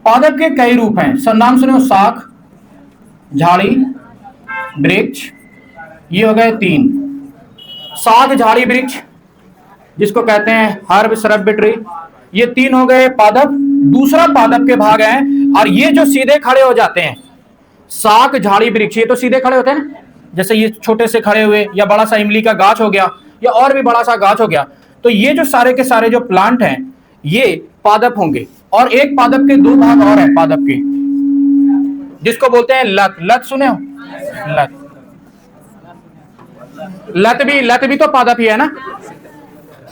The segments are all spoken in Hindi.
पादप के कई रूप हैं, नाम सुने हो, शाख, झाड़ी, वृक्ष, ये हो गए 3। शाख, झाड़ी, वृक्ष जिसको कहते हैं हर्ब, श्रव्य, ट्री, ये 3 हो गए पादप। दूसरा पादप के भाग हैं, और ये जो सीधे खड़े हो जाते हैं, शाख, झाड़ी, वृक्ष, ये तो सीधे खड़े होते हैं ना, जैसे ये छोटे से खड़े हुए, या बड़ा सा इमली का गाछ हो गया, या और भी बड़ा सा गाछ हो गया, तो ये जो सारे के सारे जो प्लांट हैं ये पादप होंगे। और एक पादप के 2 भाग और हैं पादप के, जिसको बोलते हैं लत। लत सुने हो? लत, लत भी तो पादप ही है ना।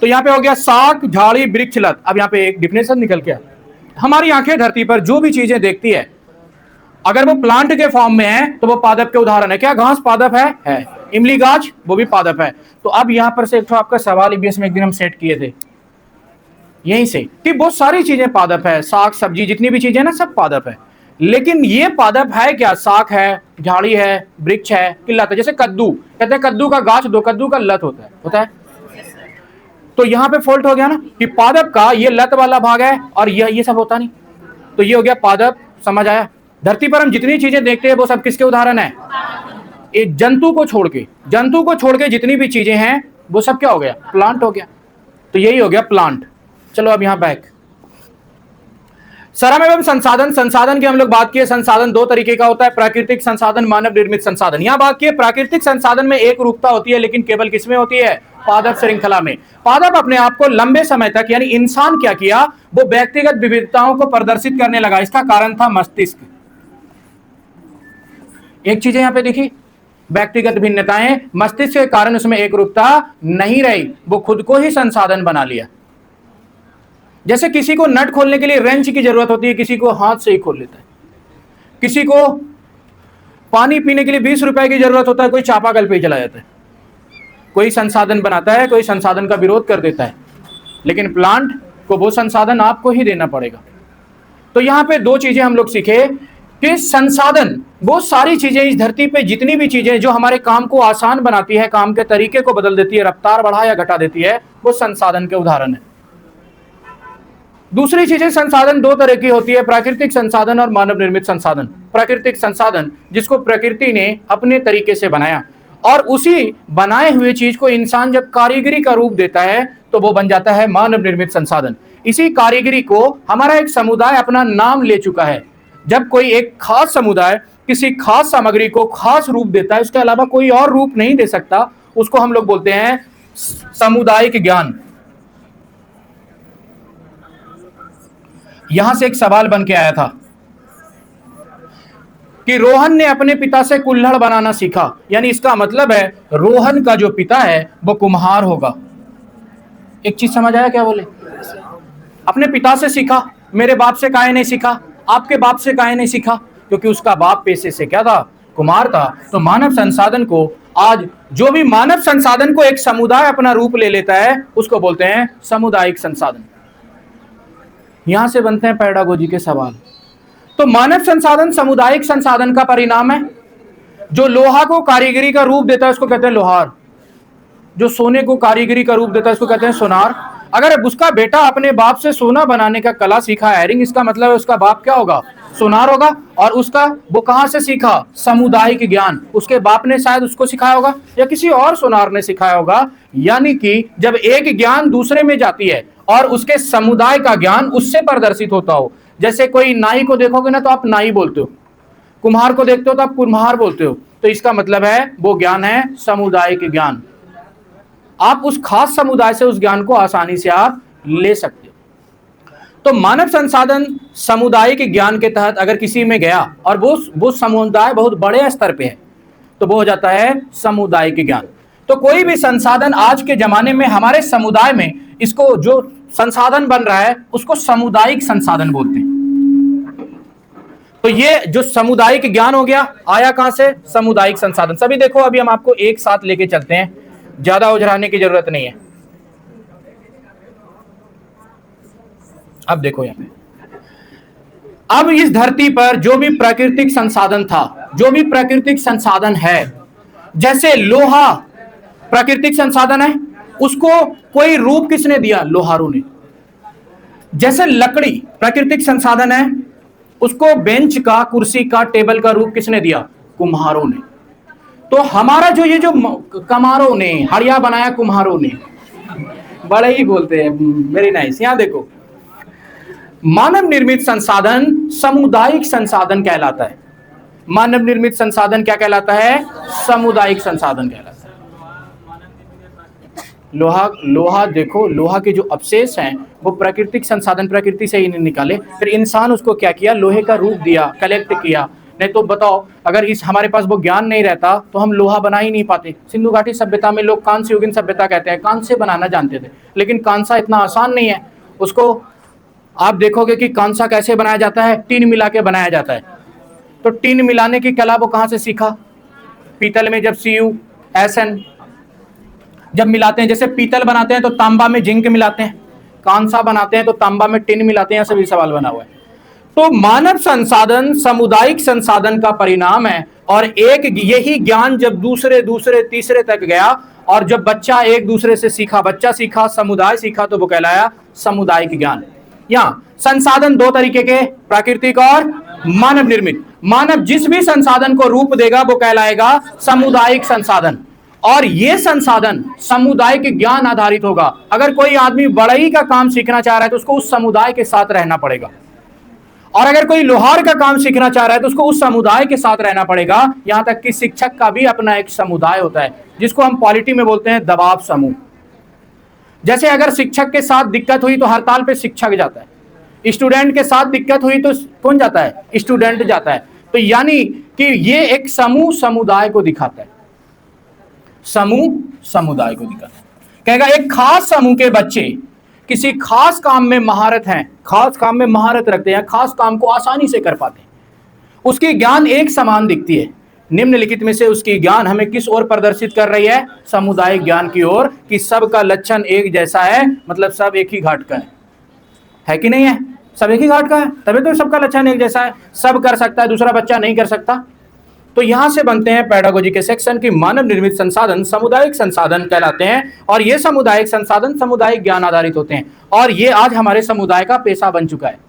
तो यहां पे हो गया शाख, झाड़ी, वृक्ष, लत। अब यहां पे एक डिफिनेशन निकल के, हमारी आंखें धरती पर जो भी चीजें देखती है, अगर वो प्लांट के फॉर्म में है तो वो पादप के उदाहरण है। क्या घास पादप है? इमली गाछ वो भी पादप है। तो अब यहां पर से एक आपका सवाल ईबीएस में एक दिन हम सेट किए थे यहीं से, कि बहुत सारी चीजें पादप है, साग सब्जी जितनी भी चीजें ना सब पादप है, लेकिन ये पादप है क्या? शाख है, झाड़ी है, वृक्ष है कि लत है? जैसे कद्दू, कहते हैं कद्दू का गाछ दो, कद्दू का लत होता है। तो यहां पे फॉल्ट हो गया ना, कि पादप का ये लत वाला भाग है और ये सब होता नहीं। तो ये हो गया पादप। समझ आया? धरती पर हम जितनी चीजें देखते हैं वो सब किसके उदाहरण है? एक जंतु को छोड़ के जितनी भी चीजें हैं वो सब क्या हो गया? प्लांट हो गया। तो यही हो गया प्लांट। चलो अब यहां बैक, श्रम एवं संसाधन। संसाधन की हम लोग बात किए। संसाधन 2 तरीके का होता है, प्राकृतिक संसाधन, मानव निर्मित संसाधन। यहां बात किए प्राकृतिक संसाधन में एक रूपता होती है, लेकिन केवल किसमें होती है? पादप श्रृंखला में। पादप अपने आप को लंबे समय तक, यानी इंसान क्या किया, वो व्यक्तिगत विविधताओं को प्रदर्शित करने लगा। इसका कारण था मस्तिष्क। एक चीज यहां पे देखी, व्यक्तिगत भिन्नताएं, मस्तिष्क के कारण उसमें एक रूपता नहीं रही, वो खुद को ही संसाधन बना लिया। जैसे किसी को नट खोलने के लिए रेंच की जरूरत होती है, किसी को हाथ से ही खोल लेता है। किसी को पानी पीने के लिए 20 रुपए की जरूरत होता है, कोई चापाकल पे ही चला जाता है। कोई संसाधन बनाता है, कोई संसाधन का विरोध कर देता है, लेकिन प्लांट को वो संसाधन आपको ही देना पड़ेगा। तो यहां पे 2 चीजें हम लोग सीखे कि संसाधन, वो सारी चीजें इस धरती पे जितनी भी चीजें जो हमारे काम को आसान बनाती है, काम के तरीके को बदल देती है, रफ्तार बढ़ा या घटा देती है, वो संसाधन के उदाहरण है। दूसरी चीजें, संसाधन 2 तरह की होती है, प्राकृतिक संसाधन और मानव निर्मित संसाधन। प्राकृतिक संसाधन जिसको प्रकृति ने अपने तरीके से बनाया, और उसी बनाए हुए चीज को इंसान जब कारीगरी का रूप देता है तो वो बन जाता है मानव निर्मित संसाधन। इसी कारीगरी को हमारा एक समुदाय अपना नाम ले चुका है। जब कोई एक खास समुदाय किसी खास सामग्री को खास रूप देता है, उसके अलावा कोई और रूप नहीं दे सकता, उसको हम लोग बोलते हैं सामुदायिक ज्ञान। यहां से एक सवाल बन के आया था कि रोहन ने अपने पिता से कुल्हड़ बनाना सीखा, यानी इसका मतलब है रोहन का जो पिता है वो कुम्हार होगा। एक चीज समझ आया क्या बोले? अपने पिता से सीखा, मेरे बाप से काहे नहीं सीखा, आपके बाप से काहे नहीं सीखा? क्योंकि उसका बाप पेशे से क्या था? कुम्हार था। तो मानव संसाधन को, आज जो भी मानव संसाधन को एक समुदाय अपना रूप ले लेता है, उसको बोलते हैं सामुदायिक संसाधन। यहां से बनते हैं पेडागोजी के सवाल। तो मानव संसाधन सामुदायिक संसाधन का परिणाम है। जो लोहा को कारीगरी का रूप देता है उसको कहते हैं लोहार, जो सोने को कारीगरी का रूप देता है उसको कहते हैं सोनार। अगर उसका बेटा अपने बाप से सोना बनाने का कला सीखा है, एरिंग, इसका मतलब है उसका बाप क्या होगा? सोनार होगा। और उसका वो कहां से सीखा? सामुदायिक ज्ञान। उसके बाप ने शायद उसको सिखाया होगा, या किसी और सोनार ने सिखाया होगा। यानी कि जब एक ज्ञान दूसरे में जाती है और उसके समुदाय का ज्ञान उससे प्रदर्शित होता हो, जैसे कोई नाई को देखोगे ना तो आप नाई बोलते हो, कुम्हार को देखते हो तो आप कुम्हार बोलते हो, तो इसका मतलब है वो ज्ञान है सामुदायिक ज्ञान। आप उस खास समुदाय से उस ज्ञान को आसानी से आप ले सकते हो। तो मानव संसाधन सामुदायिक ज्ञान के तहत अगर किसी में गया और वो समुदाय बहुत बड़े स्तर पे है तो वो हो जाता है सामुदायिक ज्ञान। तो कोई भी संसाधन आज के जमाने में हमारे समुदाय में, इसको जो संसाधन बन रहा है उसको सामुदायिक संसाधन बोलते हैं। तो ये जो सामुदायिक ज्ञान हो गया, आया कहां से? सामुदायिक संसाधन। सभी देखो, अभी हम आपको एक साथ लेके चलते हैं, ज्यादा उलझाने की जरूरत नहीं है। अब देखो यहां पे, अब इस धरती पर जो भी प्राकृतिक संसाधन था, जो भी प्राकृतिक संसाधन है, जैसे लोहा प्राकृतिक संसाधन है, उसको कोई रूप किसने दिया? लोहारों ने। जैसे लकड़ी प्राकृतिक संसाधन है, उसको बेंच का, कुर्सी का, टेबल का रूप किसने दिया? कुम्हारों ने। तो हमारा जो ये जो कमारों ने हड़िया बनाया, कुम्हारों ने, बड़े ही बोलते हैं, वेरी नाइस। यहां देखो, मानव निर्मित संसाधन सामुदायिक संसाधन कहलाता है। मानव निर्मित संसाधन क्या कहलाता है? सामुदायिक संसाधन कहलाता है। लोहा देखो, लोहा के जो अवशेष हैं वो प्राकृतिक संसाधन, प्रकृति से ही नहीं निकाले, फिर इंसान उसको क्या किया? लोहे का रूप दिया, कलेक्ट किया। नहीं तो बताओ, अगर इस हमारे पास वो ज्ञान नहीं रहता तो हम लोहा बना ही नहीं पाते। सिंधु घाटी सभ्यता में लोग कांस्य युगीन सभ्यता कहते हैं, कांस्य बनाना जानते थे, लेकिन कांसा इतना आसान नहीं है। उसको आप देखोगे कि कांसा कैसे बनाया जाता है? टीन मिला के बनाया जाता है। तो टीन मिलाने की कला वो कहां से सीखा? पीतल में जब CuSN जब मिलाते हैं, जैसे पीतल बनाते हैं तो तांबा में जिंक मिलाते हैं, कांसा बनाते हैं तो तांबा में टिन मिलाते हैं। सभी सवाल बना हुआ है। तो मानव संसाधन सामुदायिक संसाधन का परिणाम है, और एक यही ज्ञान जब दूसरे तीसरे तक गया, और जब बच्चा एक दूसरे से सीखा, बच्चा सीखा, समुदाय सीखा, तो वो कहलाया सामुदायिक ज्ञान। यहाँ संसाधन दो तरीके के, प्राकृतिक और मानव निर्मित। मानव जिस भी संसाधन को रूप देगा वो कहलाएगा सामुदायिक संसाधन, और ये संसाधन सामुदायिक ज्ञान आधारित होगा। अगर कोई आदमी बढ़ई का काम सीखना चाह रहा है तो उसको उस समुदाय के साथ रहना पड़ेगा, और अगर कोई लोहार का काम सीखना चाह रहा है तो उसको उस समुदाय के साथ रहना पड़ेगा। यहां तक कि शिक्षक का भी अपना एक समुदाय होता है, जिसको हम पॉलिटी में बोलते हैं दबाव समूह। जैसे अगर शिक्षक के साथ दिक्कत हुई तो हड़ताल पे शिक्षक जाता है, स्टूडेंट के साथ दिक्कत हुई तो कौन जाता है? स्टूडेंट जाता है। तो यानी कि ये एक समूह समुदाय को दिखाता है, समूह समुदाय को दिखाता है। कहेगा एक खास समूह के बच्चे किसी खास काम में महारत हैं, खास काम में महारत रखते हैं, खास काम को आसानी से कर पाते हैं, उसकी ज्ञान एक समान दिखती है। निम्नलिखित में से उसकी ज्ञान हमें किस ओर प्रदर्शित कर रही है? सामुदायिक ज्ञान की ओर, कि सबका लक्षण एक जैसा है, मतलब सब एक ही घाट का है कि नहीं है? सब एक ही घाट का है, तभी तो सबका लक्षण एक जैसा है। सब कर सकता है, दूसरा बच्चा नहीं कर सकता। तो यहां से बनते हैं पेडागोजी के सेक्शन की मानव निर्मित संसाधन सामुदायिक संसाधन कहलाते हैं, और ये सामुदायिक संसाधन सामुदायिक ज्ञान आधारित होते हैं, और ये आज हमारे समुदाय का पेशा बन चुका है।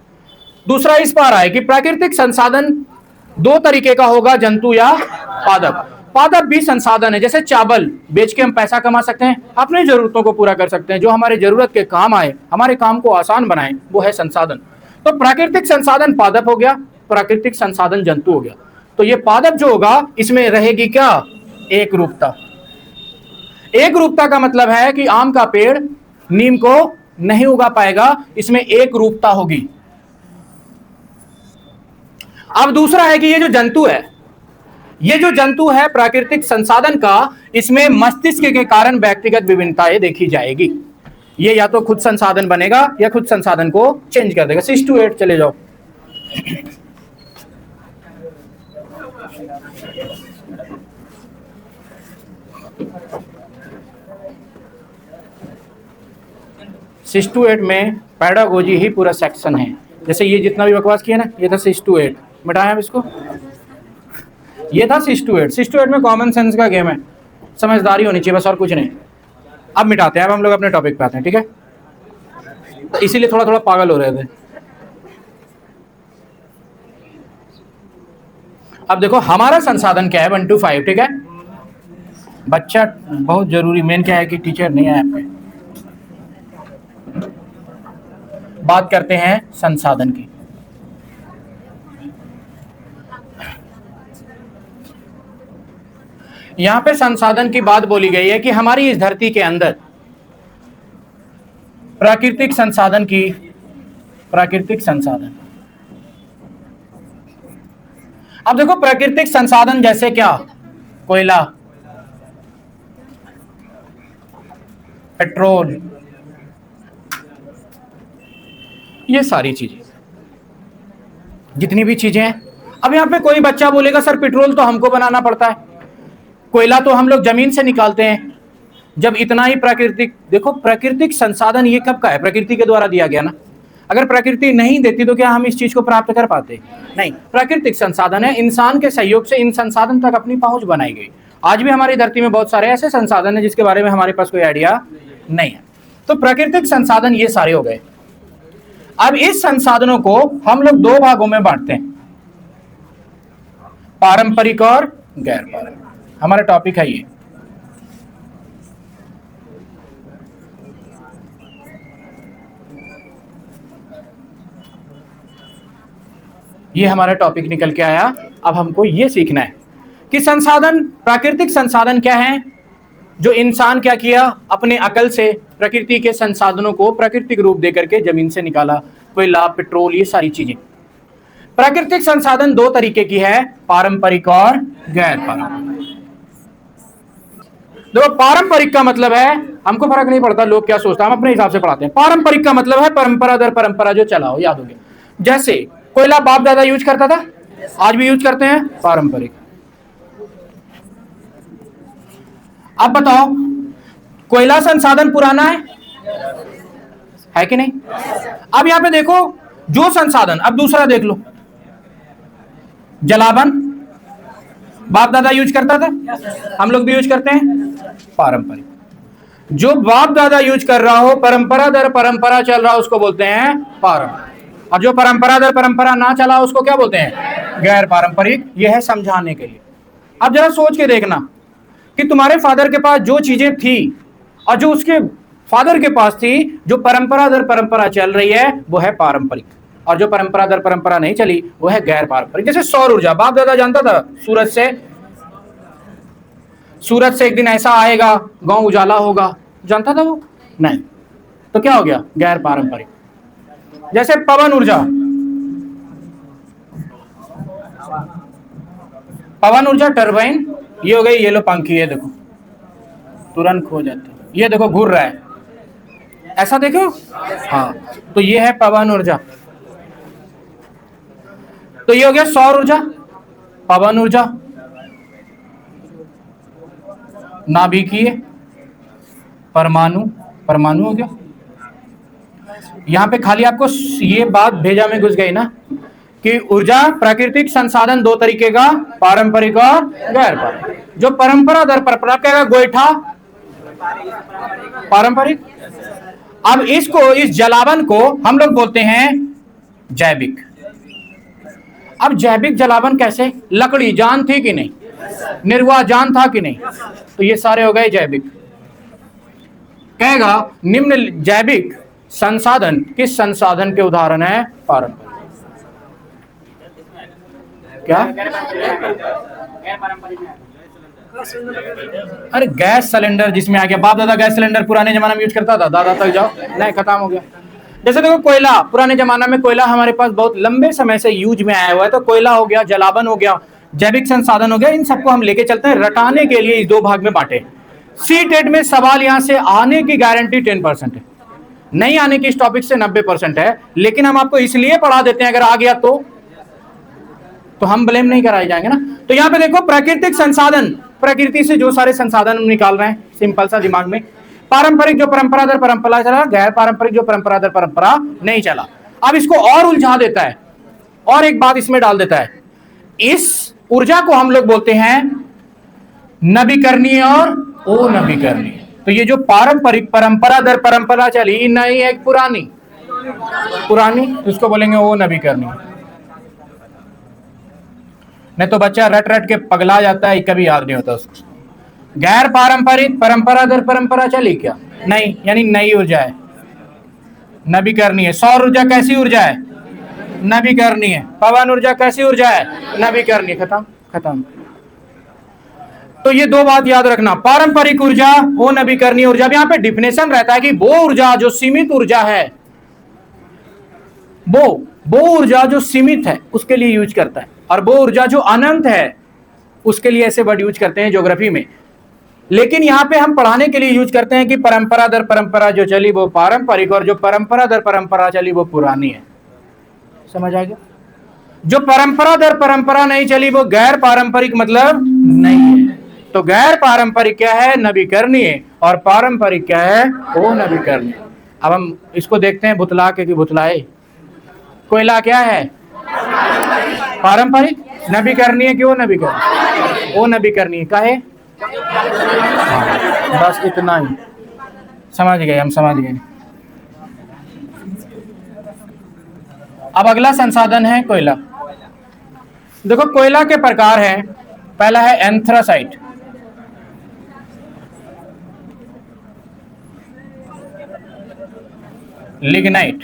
दूसरा इस पर है कि प्राकृतिक संसाधन दो तरीके का होगा, जंतु या पादप। पादप भी संसाधन है, जैसे चावल बेच के हम पैसा कमा सकते हैं, अपनी जरूरतों को पूरा कर सकते हैं, जो हमारे जरूरत के काम आए, हमारे काम को आसान बनाए, वो है संसाधन। तो प्राकृतिक संसाधन पादप हो गया, प्राकृतिक संसाधन जंतु हो गया। तो ये पादप जो होगा इसमें रहेगी क्या? एक रूपता। एक रूपता का मतलब है कि आम का पेड़ नीम को नहीं उगा पाएगा, इसमें एक रूपता होगी। अब दूसरा है कि ये जो जंतु है, ये जो जंतु है प्राकृतिक संसाधन का, इसमें मस्तिष्क के कारण व्यक्तिगत विभिन्नताएं देखी जाएगी। ये या तो खुद संसाधन बनेगा या खुद संसाधन को चेंज कर देगा। 6 to 8 चले जाओ। सिक्स टू 8 में पेडागोजी ही पूरा सेक्शन है। जैसे ये जितना भी बकवास किया ना, ये था 6 to 8। मिटाएं अब इसको। ये था 6 to 8। 6 to 8 में कॉमन सेंस का गेम है, समझदारी होनी चाहिए बस, और कुछ नहीं। अब मिटाते हैं, अब हम लोग अपने टॉपिक पे आते हैं, ठीक है? इसीलिए थोड़ा थोड़ा पागल हो रहे थे। अब देखो हमारा संसाधन क्या है, 1 to 5, ठीक है? बच्चा बहुत जरूरी, मेन क्या है कि टीचर नहीं है यहाँ पे। बात करते हैं संसाधन की। यहां पे संसाधन की बात बोली गई है कि हमारी इस धरती के अंदर प्राकृतिक संसाधन की, प्राकृतिक संसाधन। अब देखो प्राकृतिक संसाधन जैसे क्या? कोयला, पेट्रोल, ये सारी चीजें, जितनी भी चीजें हैं। अब यहां पे कोई बच्चा बोलेगा सर पेट्रोल तो हमको बनाना पड़ता है, कोयला तो हम लोग जमीन से निकालते हैं। जब इतना ही प्राकृतिक, देखो प्राकृतिक संसाधन ये कब का है? प्रकृति के द्वारा दिया गया ना। अगर प्रकृति नहीं देती तो क्या हम इस चीज को प्राप्त कर पाते? नहीं। प्राकृतिक संसाधन है, इंसान के सहयोग से इन संसाधन तक अपनी पहुंच बनाई गई। आज भी हमारी धरती में बहुत सारे ऐसे संसाधन है जिसके बारे में हमारे पास कोई आइडिया नहीं है। तो प्राकृतिक संसाधन ये सारे हो गए। अब इस संसाधनों को हम लोग दो भागों में बांटते हैं। पारंपरिक और गैर पारंपरिक, हमारा टॉपिक है ये हमारा टॉपिक निकल के आया। अब हमको ये सीखना है कि संसाधन, प्राकृतिक संसाधन क्या है, जो इंसान क्या किया, अपने अकल से प्रकृति के संसाधनों को प्राकृतिक रूप देकर के जमीन से निकाला, कोयला, पेट्रोल, ये सारी चीजें। प्राकृतिक संसाधन दो तरीके की है, पारंपरिक और गैर पारंपरिक। देखो पारंपरिक का मतलब है, हमको फर्क नहीं पड़ता लोग क्या सोचता है, हम अपने हिसाब से पढ़ाते हैं। पारंपरिक का मतलब है परंपरा दर परंपरा जो चला हो, याद हो गया। जैसे कोयला बाप दादा यूज करता था, आज भी यूज करते हैं, पारंपरिक। अब बताओ कोयला संसाधन पुराना है कि नहीं? अब यहां पे देखो जो संसाधन, अब दूसरा देख लो, जलावन बाप दादा यूज करता था, हम लोग भी यूज करते हैं, पारंपरिक। जो बाप दादा यूज कर रहा हो, परंपरा दर परंपरा चल रहा हो, उसको बोलते हैं पारंपरिक। और जो परंपरा दर परंपरा ना चला उसको क्या बोलते हैं? गैर पारंपरिक। यह है समझाने के लिए। अब जरा सोच के देखना कि तुम्हारे फादर के पास जो चीजें थी और जो उसके फादर के पास थी, जो परंपरा दर परंपरा चल रही है वो है पारंपरिक, और जो परंपरा दर परंपरा नहीं चली वो है गैर पारंपरिक। जैसे सौर ऊर्जा, बाप दादा जानता था सूरज से एक दिन ऐसा आएगा गांव उजाला होगा, जानता था वो? नहीं। तो क्या हो गया? गैर पारंपरिक। जैसे पवन ऊर्जा, पवन ऊर्जा टरबाइन, ये हो गई, ये लो पंखी, ये देखो तुरंत खो जाते, ये देखो घूर रहा है, ऐसा देखो, हाँ, तो ये है पवन ऊर्जा। तो ये हो गया सौर ऊर्जा, पवन ऊर्जा, नाभिकीय, परमाणु, परमाणु हो गया। यहां पे खाली आपको ये बात भेजा में घुस गई ना कि ऊर्जा, प्राकृतिक संसाधन दो तरीके का, पारंपरिक और गैर पारंपरिक। जो परंपरा दर परंपरा कहेगा, गोईठा पारंपरिक। अब इसको, इस जलावन को हम लोग बोलते हैं जैविक। अब जैविक जलावन कैसे? लकड़ी जान थी कि नहीं, निर्वाह जान था कि नहीं, तो ये सारे हो गए जैविक। कहेगा निम्न जैविक संसाधन किस संसाधन के उदाहरण है? पारंपरिक। क्या? अरे गैस सिलेंडर जिसमें आ गया, बाप दादा गैस सिलेंडर पुराने जमाने में यूज करता था, दादा तक जाओ, नहीं, खत्म हो गया। जैसे देखो कोयला, पुराने जमाने में कोयला हमारे पास बहुत लंबे समय से यूज में आया हुआ है, तो कोयला हो गया, जलावन हो गया, जैविक संसाधन हो गया। इन सबको हम लेके चलते हैं रटाने के लिए, इस दो भाग में बांटे। सीटेट में सवाल यहां से आने की गारंटी 10% है, नहीं आने की इस टॉपिक से 90% है, लेकिन हम आपको इसलिए पढ़ा देते हैं, अगर आ गया तो हम ब्लेम नहीं कराए जाएंगे ना। तो यहां पे देखो प्राकृतिक संसाधन, प्रकृति से जो सारे संसाधन हम निकाल रहे हैं, सिंपल सा दिमाग में। पारंपरिक जो परंपरा दर परंपरा चला, गैर पारंपरिक जो परंपरा दर परंपरा नहीं चला। अब इसको और उलझा देता है, और एक बात इसमें डाल देता है, इस ऊर्जा को हम लोग बोलते हैं नवीकरणीय और अनवीकरणीय। तो ये जो पारंपरिक, परंपरा दर परंपरा चली, नई है पुरानी, इसको बोलेंगे अनवीकरणीय। नहीं तो बच्चा रट रट के पगला जाता है, कभी याद नहीं होता उसको। गैर पारंपरिक, परंपरा दर परंपरा चली क्या? नहीं, यानी नई ऊर्जा है, नवीकरणीय। सौर ऊर्जा कैसी ऊर्जा है? नवीकरणीय। पवन ऊर्जा कैसी ऊर्जा है? नवीकरणीय। खत्म। तो ये दो बात याद रखना, पारंपरिक ऊर्जा, अनवीकरणीय ऊर्जा। यहाँ पे डिफिनेशन रहता है कि वो ऊर्जा जो सीमित ऊर्जा है, वो ऊर्जा जो सीमित है उसके लिए यूज करता है, और वो ऊर्जा जो अनंत है उसके लिए ऐसे वर्ड यूज करते हैं ज्योग्राफी में। लेकिन यहाँ पे हम पढ़ाने के लिए यूज करते हैं कि परंपरा दर परंपरा जो चली वो पारंपरिक, और जो परंपरा दर परंपरा चली वो पुरानी है। समझ आ गया? जो परंपरा दर परंपरा नहीं चली वो गैर पारंपरिक मतलब नहीं है। तो गैर पारंपरिक क्या है? नवीकरणीय। और पारंपरिक क्या है? अनवीकरणीय। अब हम इसको देखते हैं भुतला के कि भुतलाए। कोयला क्या है? पारंपरिक। नवीकरणीय क्यों? अनवीकरणीय का है। बस इतना ही, समझ गए, हम समझ गए। अब अगला संसाधन है कोयला। देखो कोयला के प्रकार हैं, पहला है एंथ्रासाइट, लिग्नाइट,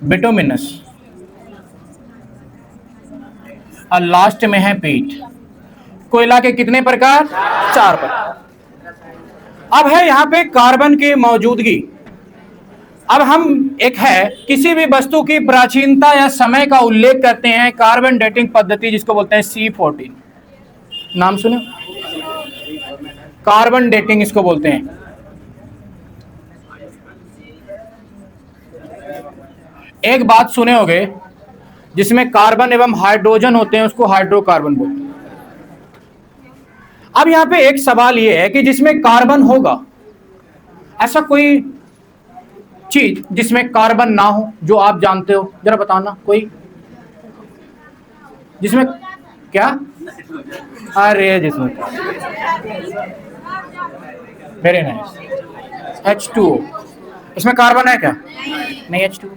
बिटुमिनस और लास्ट में है पीट। कोयला के कितने प्रकार? 4 प्रकार। अब है यहां पे कार्बन की मौजूदगी। अब हम एक है किसी भी वस्तु की प्राचीनता या समय का उल्लेख करते हैं, कार्बन डेटिंग पद्धति जिसको बोलते हैं C14। नाम सुने? कार्बन डेटिंग इसको बोलते हैं। एक बात सुने होगे, जिसमें कार्बन एवं हाइड्रोजन होते हैं उसको हाइड्रोकार्बन बोलते हैं। अब यहां पे एक सवाल यह है कि जिसमें कार्बन होगा, ऐसा कोई चीज जिसमें कार्बन ना हो जो आप जानते हो, जरा बताना कोई, जिसमें क्या? अरे जिसमें वेरी नाइस, H2O। इसमें कार्बन है क्या? नहीं, H2O।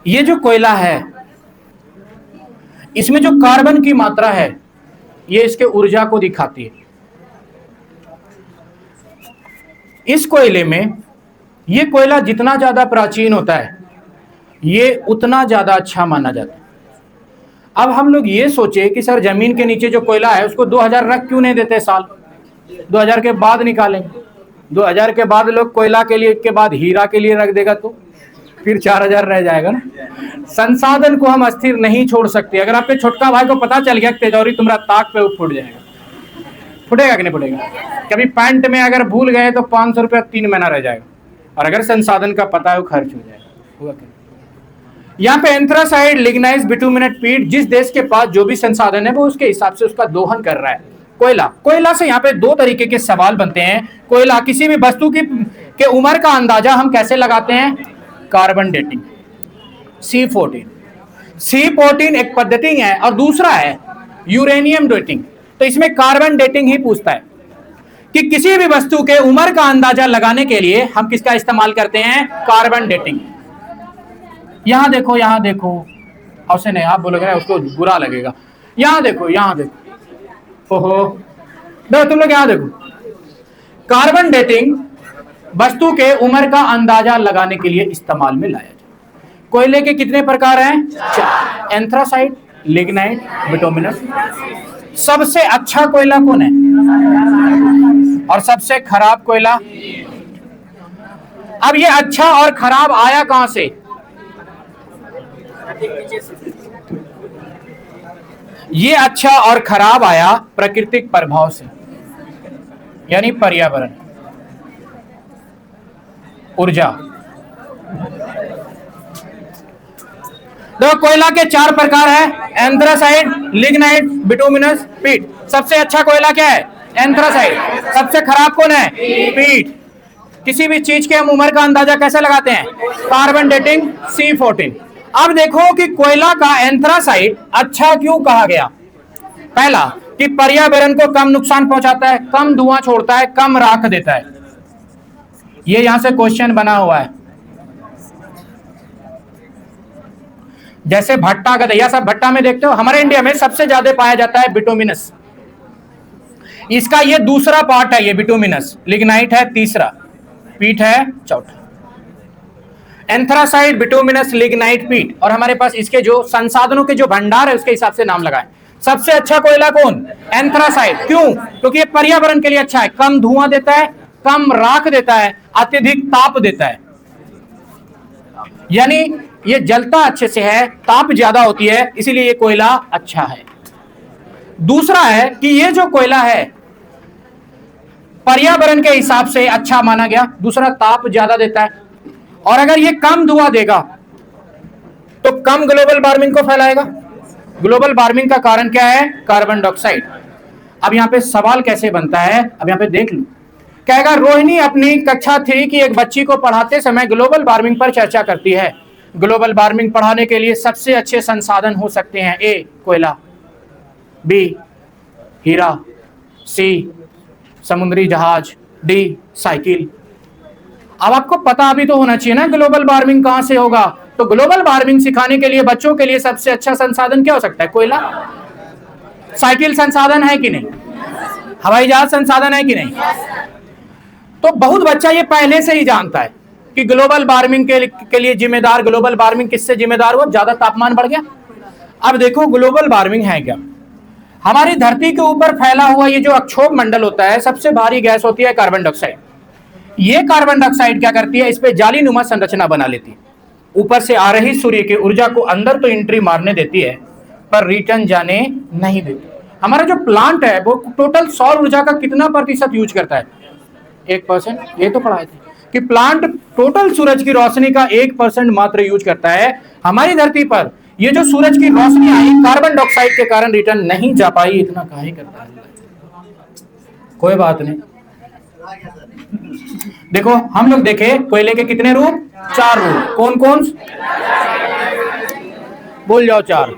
ये जो कोयला है इसमें जो कार्बन की मात्रा है ये इसके ऊर्जा को दिखाती है। इस कोयले में ये कोयला जितना ज्यादा प्राचीन होता है ये उतना ज्यादा अच्छा माना जाता है। अब हम लोग ये सोचे कि सर जमीन के नीचे जो कोयला है उसको 2000 रख क्यों नहीं देते साल, 2000 के बाद निकालेंगे। 2000 के बाद लोग कोयला के लिए के बाद हीरा के लिए रख देगा तो फिर 4000 रह जाएगा ना। संसाधन को हम अस्थिर नहीं छोड़ सकते। अगर आपके छोटका भाई को पता चल गया तेजौरी तुम्हारा ताक पे फूट जाएगा, फुटेगा कि नहीं फुटेगा? कभी पैंट में अगर भूल गए तो 500 रुपया 3 महीना रह जाएगा, और अगर संसाधन का पता है वो खर्च हो जाएगा। हुआ क्या? यहाँ पे एंथ्रासाइड, लिग्नाइट, बिटुमिनेट, पीट, जिस देश के पास जो भी संसाधन है वो उसके हिसाब से उसका दोहन कर रहा है। कोयला से यहाँ पे 2 तरीके के सवाल बनते हैं। कोयला, किसी भी वस्तु की के उम्र का अंदाजा हम कैसे लगाते हैं? कार्बन डेटिंग, C14 एक पद्धति है, और दूसरा है यूरेनियम डेटिंग। तो इसमें कार्बन डेटिंग ही पूछता है कि किसी भी वस्तु के उम्र का अंदाजा लगाने के लिए हम किसका इस्तेमाल करते हैं? Carbon dating. यहां देखो, यहां देखो, ऐसे नहीं आप बोलोगे ना उसको बुरा लगेगा। यहां देखो, यहां देखो, ओहो देखो तुम लोग, यहां देखो, कार्बन डेटिंग वस्तु के उम्र का अंदाजा लगाने के लिए इस्तेमाल में लाया जाए। कोयले के कितने प्रकार हैं? 4, एंथ्रासाइट, लिग्नाइट, बिटुमिनस। सबसे अच्छा कोयला कौन है और सबसे खराब कोयला? अब ये अच्छा और खराब आया कहां से? ये अच्छा और खराब आया प्राकृतिक प्रभाव से, यानी पर्यावरण, ऊर्जा। तो कोयला के 4 प्रकार है, एंथ्रासाइट, लिग्नाइट, बिटुमिनस, पीट। सबसे अच्छा कोयला क्या है? एंथ्रासाइट। सबसे खराब कौन है? पीट। किसी भी चीज के हम उम्र का अंदाजा कैसे लगाते हैं? Carbon dating, C14। अब देखो कि कोयला का एंथ्रासाइट अच्छा क्यों कहा गया? पहला कि पर्यावरण को कम नुकसान पहुंचाता है, कम धुआं छोड़ता है, कम राख देता है। ये यहां से क्वेश्चन बना हुआ है। जैसे भट्टा, गदैया, सब भट्टा में देखते हो। हमारे इंडिया में सबसे ज्यादा पाया जाता है बिटुमिनस, इसका ये दूसरा पार्ट है, ये बिटुमिनस। लिग्नाइट है तीसरा, पीट है चौथा। एंथ्रासाइट, बिटुमिनस, लिग्नाइट, पीट, और हमारे पास इसके जो संसाधनों के जो भंडार है उसके हिसाब से नाम लगाएं। सबसे अच्छा कोयला कौन? एंथ्रासाइट। क्यों? क्योंकि ये पर्यावरण के लिए अच्छा है, कम धुआं देता है, कम राख देता है, अत्यधिक ताप देता है, यानी ये जलता अच्छे से है, ताप ज्यादा होती है, इसीलिए ये कोयला अच्छा है। दूसरा है कि ये जो कोयला है पर्यावरण के हिसाब से अच्छा माना गया, दूसरा ताप ज्यादा देता है, और अगर ये कम धुआं देगा तो कम ग्लोबल वार्मिंग को फैलाएगा। ग्लोबल वार्मिंग का कारण क्या है? Carbon dioxide. अब यहां पे सवाल कैसे बनता है, अब यहां पे देख लो। कहेगा रोहिणी अपनी कक्षा 3 की एक बच्ची को पढ़ाते समय ग्लोबल वार्मिंग पर चर्चा करती है। ग्लोबल वार्मिंग पढ़ाने के लिए सबसे अच्छे संसाधन हो सकते हैं: ए कोयला, बी हीरा, सी समुद्री जहाज, डी साइकिल। अब आपको पता भी तो होना चाहिए ना ग्लोबल वार्मिंग कहां से होगा। तो ग्लोबल वार्मिंग सिखाने के लिए बच्चों के लिए सबसे अच्छा संसाधन क्या हो सकता है? कोयला। साइकिल संसाधन है कि नहीं? हवाई जहाज संसाधन है कि नहीं? तो बहुत बच्चा ये पहले से ही जानता है कि ग्लोबल वार्मिंग के लिए जिम्मेदार, ग्लोबल वार्मिंग किससे जिम्मेदार हुआ? ज्यादा तापमान बढ़ गया। अब देखो ग्लोबल वार्मिंग है क्या? हमारी धरती के ऊपर फैला हुआ ये जो अक्षोभ मंडल होता है, सबसे भारी गैस होती है कार्बन डाइऑक्साइड। ये कार्बन डाइऑक्साइड क्या करती है? इस पे जालीनुमा संरचना बना लेती है। ऊपर से आ रही सूर्य की ऊर्जा को अंदर तो एंट्री मारने देती है, पर रिटर्न जाने नहीं देती। हमारा जो प्लांट है वो टोटल सौर ऊर्जा का कितना प्रतिशत यूज करता है? 1%। ये तो पढ़ाए थे कि प्लांट टोटल सूरज की रोशनी का 1% मात्र यूज करता है। हमारी धरती पर ये जो सूरज की रोशनी आई कार्बन डाइऑक्साइड के कारण रिटर्न नहीं जा पाई। इतना काहे करता है? कोई बात नहीं। देखो हम लोग देखे कोयले के कितने रूप? 4 रूप। कौन कौन? बोल जाओ 4,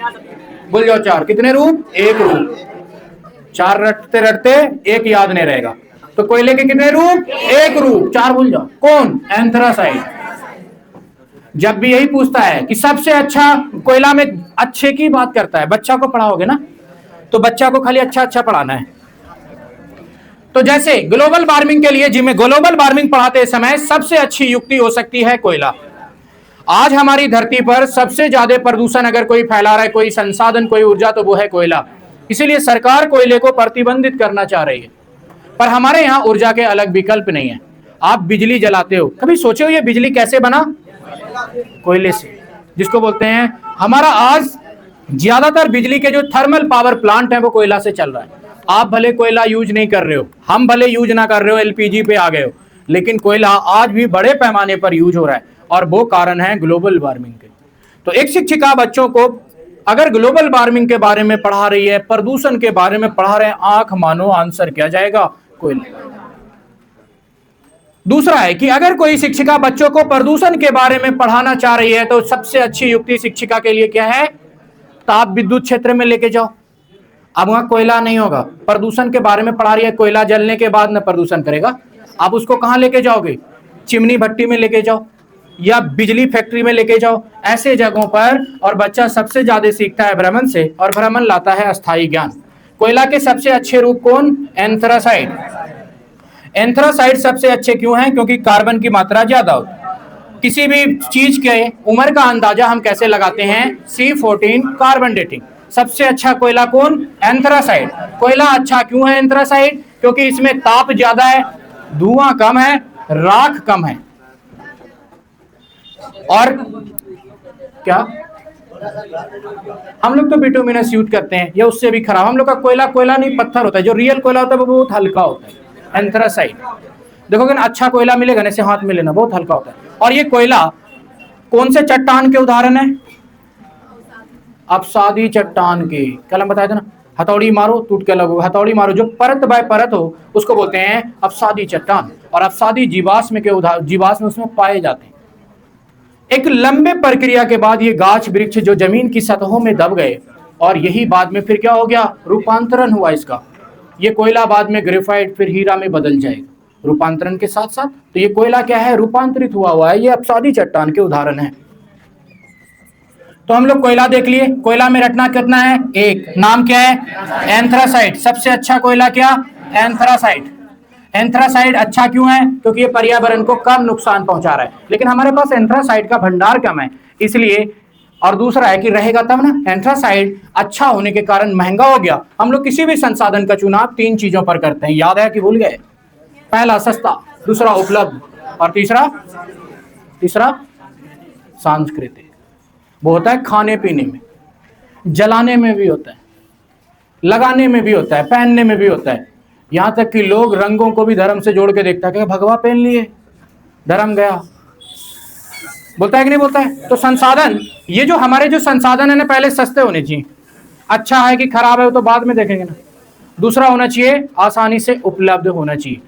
बोल जाओ 4। कितने रूप? 1 रूप। 4 रटते रटते 1 याद नहीं रहेगा। तो कोयले के कितने रूप? 1 रूप। 4 भूल जाओ। कौन? एंथ्रासाइट। जब भी यही पूछता है कि सबसे अच्छा कोयला में अच्छे की बात करता है, बच्चा को पढ़ाओगे ना तो बच्चा को खाली अच्छा अच्छा पढ़ाना है। तो जैसे ग्लोबल वार्मिंग के लिए जिम्मे ग्लोबल वार्मिंग पढ़ाते समय सबसे अच्छी युक्ति हो सकती है कोयला। आज हमारी धरती पर सबसे ज्यादा प्रदूषण अगर कोई फैला रहा है, कोई संसाधन, कोई ऊर्जा, तो वो है कोयला। इसीलिए सरकार कोयले को प्रतिबंधित करना चाह रही है। पर हमारे यहाँ ऊर्जा के अलग विकल्प नहीं है। आप बिजली जलाते हो, कभी सोचे हो ये बिजली कैसे बना? कोयले से, जिसको बोलते हैं हमारा आज ज्यादातर बिजली के जो थर्मल पावर प्लांट है वो कोयला से चल रहा है। आप भले कोयला यूज नहीं कर रहे हो, हम भले यूज ना कर रहे हो, एलपीजी पे आ गए हो, लेकिन कोयला आज भी बड़े पैमाने पर यूज हो रहा है और वो कारण है ग्लोबल वार्मिंग के। तो एक शिक्षिका बच्चों को अगर ग्लोबल वार्मिंग के बारे में पढ़ा रही है, प्रदूषण के बारे में पढ़ा रहे हैं, आंख मानो आंसर क्या जाएगा? कोयला। दूसरा है कि अगर कोई शिक्षिका बच्चों को प्रदूषण के बारे में पढ़ाना चाह रही है तो सबसे अच्छी युक्ति शिक्षिका के लिए क्या है? ताप विद्युत क्षेत्र में लेके जाओ। अब वहां कोयला नहीं होगा, प्रदूषण के बारे में पढ़ा रही है, कोयला जलने के बाद न प्रदूषण करेगा। आप उसको कहां लेके जाओगे? चिमनी भट्टी में लेके जाओ या बिजली फैक्ट्री में लेके जाओ, ऐसे जगहों पर। और बच्चा सबसे ज्यादा सीखता है भ्रमण से, और भ्रमण लाता है अस्थायी ज्ञान। कोयला के सबसे अच्छे रूप कौन? एंथ्रासाइड। एंथ्रासाइड सबसे अच्छे क्यों हैं? क्योंकि कार्बन की मात्रा ज्यादा होती है। किसी भी चीज के उम्र का अंदाजा हम कैसे लगाते हैं? C14 carbon dating. सबसे अच्छा कोयला कौन? एंथ्रासाइड। कोयला अच्छा क्यों है एंथ्रासाइड? क्योंकि इसमें ताप ज्यादा है, धुआं कम है, राख कम है। और क्या हम लोग तो बिटुमिनस यूज करते हैं, या उससे भी खराब। हम लोग का कोयला कोयला नहीं, पत्थर होता है। जो रियल कोयला होता है वो बहुत हल्का होता है, एंथ्रासाइड। देखोगे ना अच्छा कोयला मिलेगा ना, ऐसे हाथ में लेना, बहुत हल्का होता है। और ये कोयला कौन से चट्टान के उदाहरण है? अवसादी चट्टान के। कल हम बताया था ना, हथौड़ी मारो टूट के लगो, हथौड़ी मारो, जो परत बाय परत हो उसको बोलते हैं अवसादी चट्टान। और अवसादी जीवाश्म के जीवाश्म उसमें पाए जाते हैं। एक लंबे प्रक्रिया के बाद ये गाछ वृक्ष जो जमीन की सतहों में दब गए, और यही बाद में फिर क्या हो गया? रूपांतरण हुआ इसका। ये कोयला बाद में ग्रेफाइट फिर हीरा में बदल जाएगा रूपांतरण के साथ साथ। तो ये कोयला क्या है? रूपांतरित हुआ है। ये अवसादी चट्टान के उदाहरण है। तो हम लोग कोयला देख लिए। कोयला में रटना कितना है? एक। नाम क्या है? एंथ्रासाइड। सबसे अच्छा कोयला क्या? एंथ्रासाइड। एंथ्रासाइड अच्छा क्यों है? क्योंकि ये पर्यावरण को कम नुकसान पहुंचा रहा है। लेकिन हमारे पास एंथ्रासाइड का भंडार कम है, इसलिए। और दूसरा है कि रहेगा तब ना। एंथ्रासाइड अच्छा होने के कारण महंगा हो गया। हम लोग किसी भी संसाधन का चुनाव 3 चीजों पर करते हैं, याद है कि भूल गए? पहला सस्ता, दूसरा उपलब्ध, और तीसरा सांस्कृतिक। वो होता है खाने पीने में, जलाने में भी होता है, लगाने में भी होता है, पहनने में भी होता है। यहां तक कि लोग रंगों को भी धर्म से जोड़ के देखता है कि भगवा पहन लिए, धर्म गया। बोलता है कि नहीं बोलता है? तो संसाधन, ये जो हमारे जो संसाधन है ना, पहले सस्ते होने चाहिए। अच्छा है कि खराब है वो तो बाद में देखेंगे ना। दूसरा होना चाहिए आसानी से उपलब्ध होना चाहिए,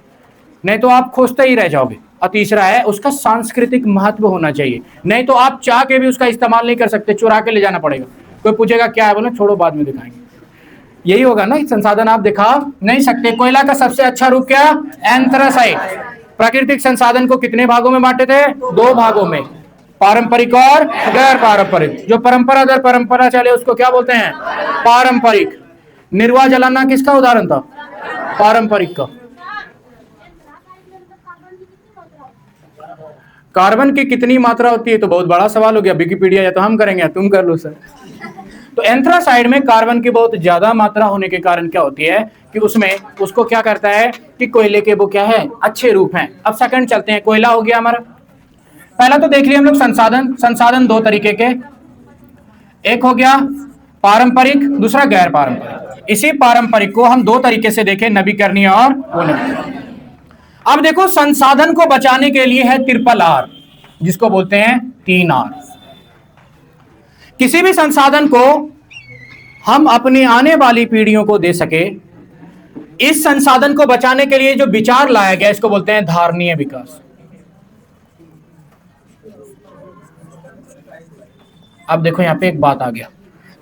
नहीं तो आप खोजते ही रह जाओगे। और तीसरा है उसका सांस्कृतिक महत्व होना चाहिए, नहीं तो आप चाह के भी उसका इस्तेमाल नहीं कर सकते, चुरा के ले जाना पड़ेगा। कोई पूछेगा क्या है, बोले छोड़ो बाद में दिखाएंगे। यही होगा ना, संसाधन आप दिखा नहीं सकते। कोयला का सबसे अच्छा रूप क्या? एंथ्रासाइट। प्राकृतिक संसाधन को कितने भागों में बांटे थे? 2 भागों में, पारंपरिक और गैर पारंपरिक। जो परंपरा दर परंपरा चले उसको क्या बोलते हैं? पारंपरिक। निर्वाह जलाना किसका उदाहरण था? पारंपरिक का। कार्बन की कितनी मात्रा होती है तो बहुत बड़ा सवाल हो गया, विकिपीडिया या तो हम करेंगे या तुम कर लो सर। तो एंथ्रासाइड में कार्बन की बहुत ज्यादा मात्रा होने के कारण क्या होती है कि उसमें उसको क्या करता है कि कोयले के वो क्या है? अच्छे रूप हैं। अब सेकंड चलते हैं, कोयला हो गया हमारा। पहला तो देख लिया हम लोग संसाधन। संसाधन 2 तरीके के, एक हो गया पारंपरिक, दूसरा गैर पारंपरिक। इसी पारंपरिक को हम 2 तरीके से देखें, नवीकरणीय और पुनः। अब देखो, संसाधन को बचाने के लिए है ट्रिपल आर, जिसको बोलते हैं 3 आर। किसी भी संसाधन को हम अपनी आने वाली पीढ़ियों को दे सके, इस संसाधन को बचाने के लिए जो विचार लाया गया इसको बोलते हैं धारणीय विकास। अब देखो यहां पे एक बात आ गया,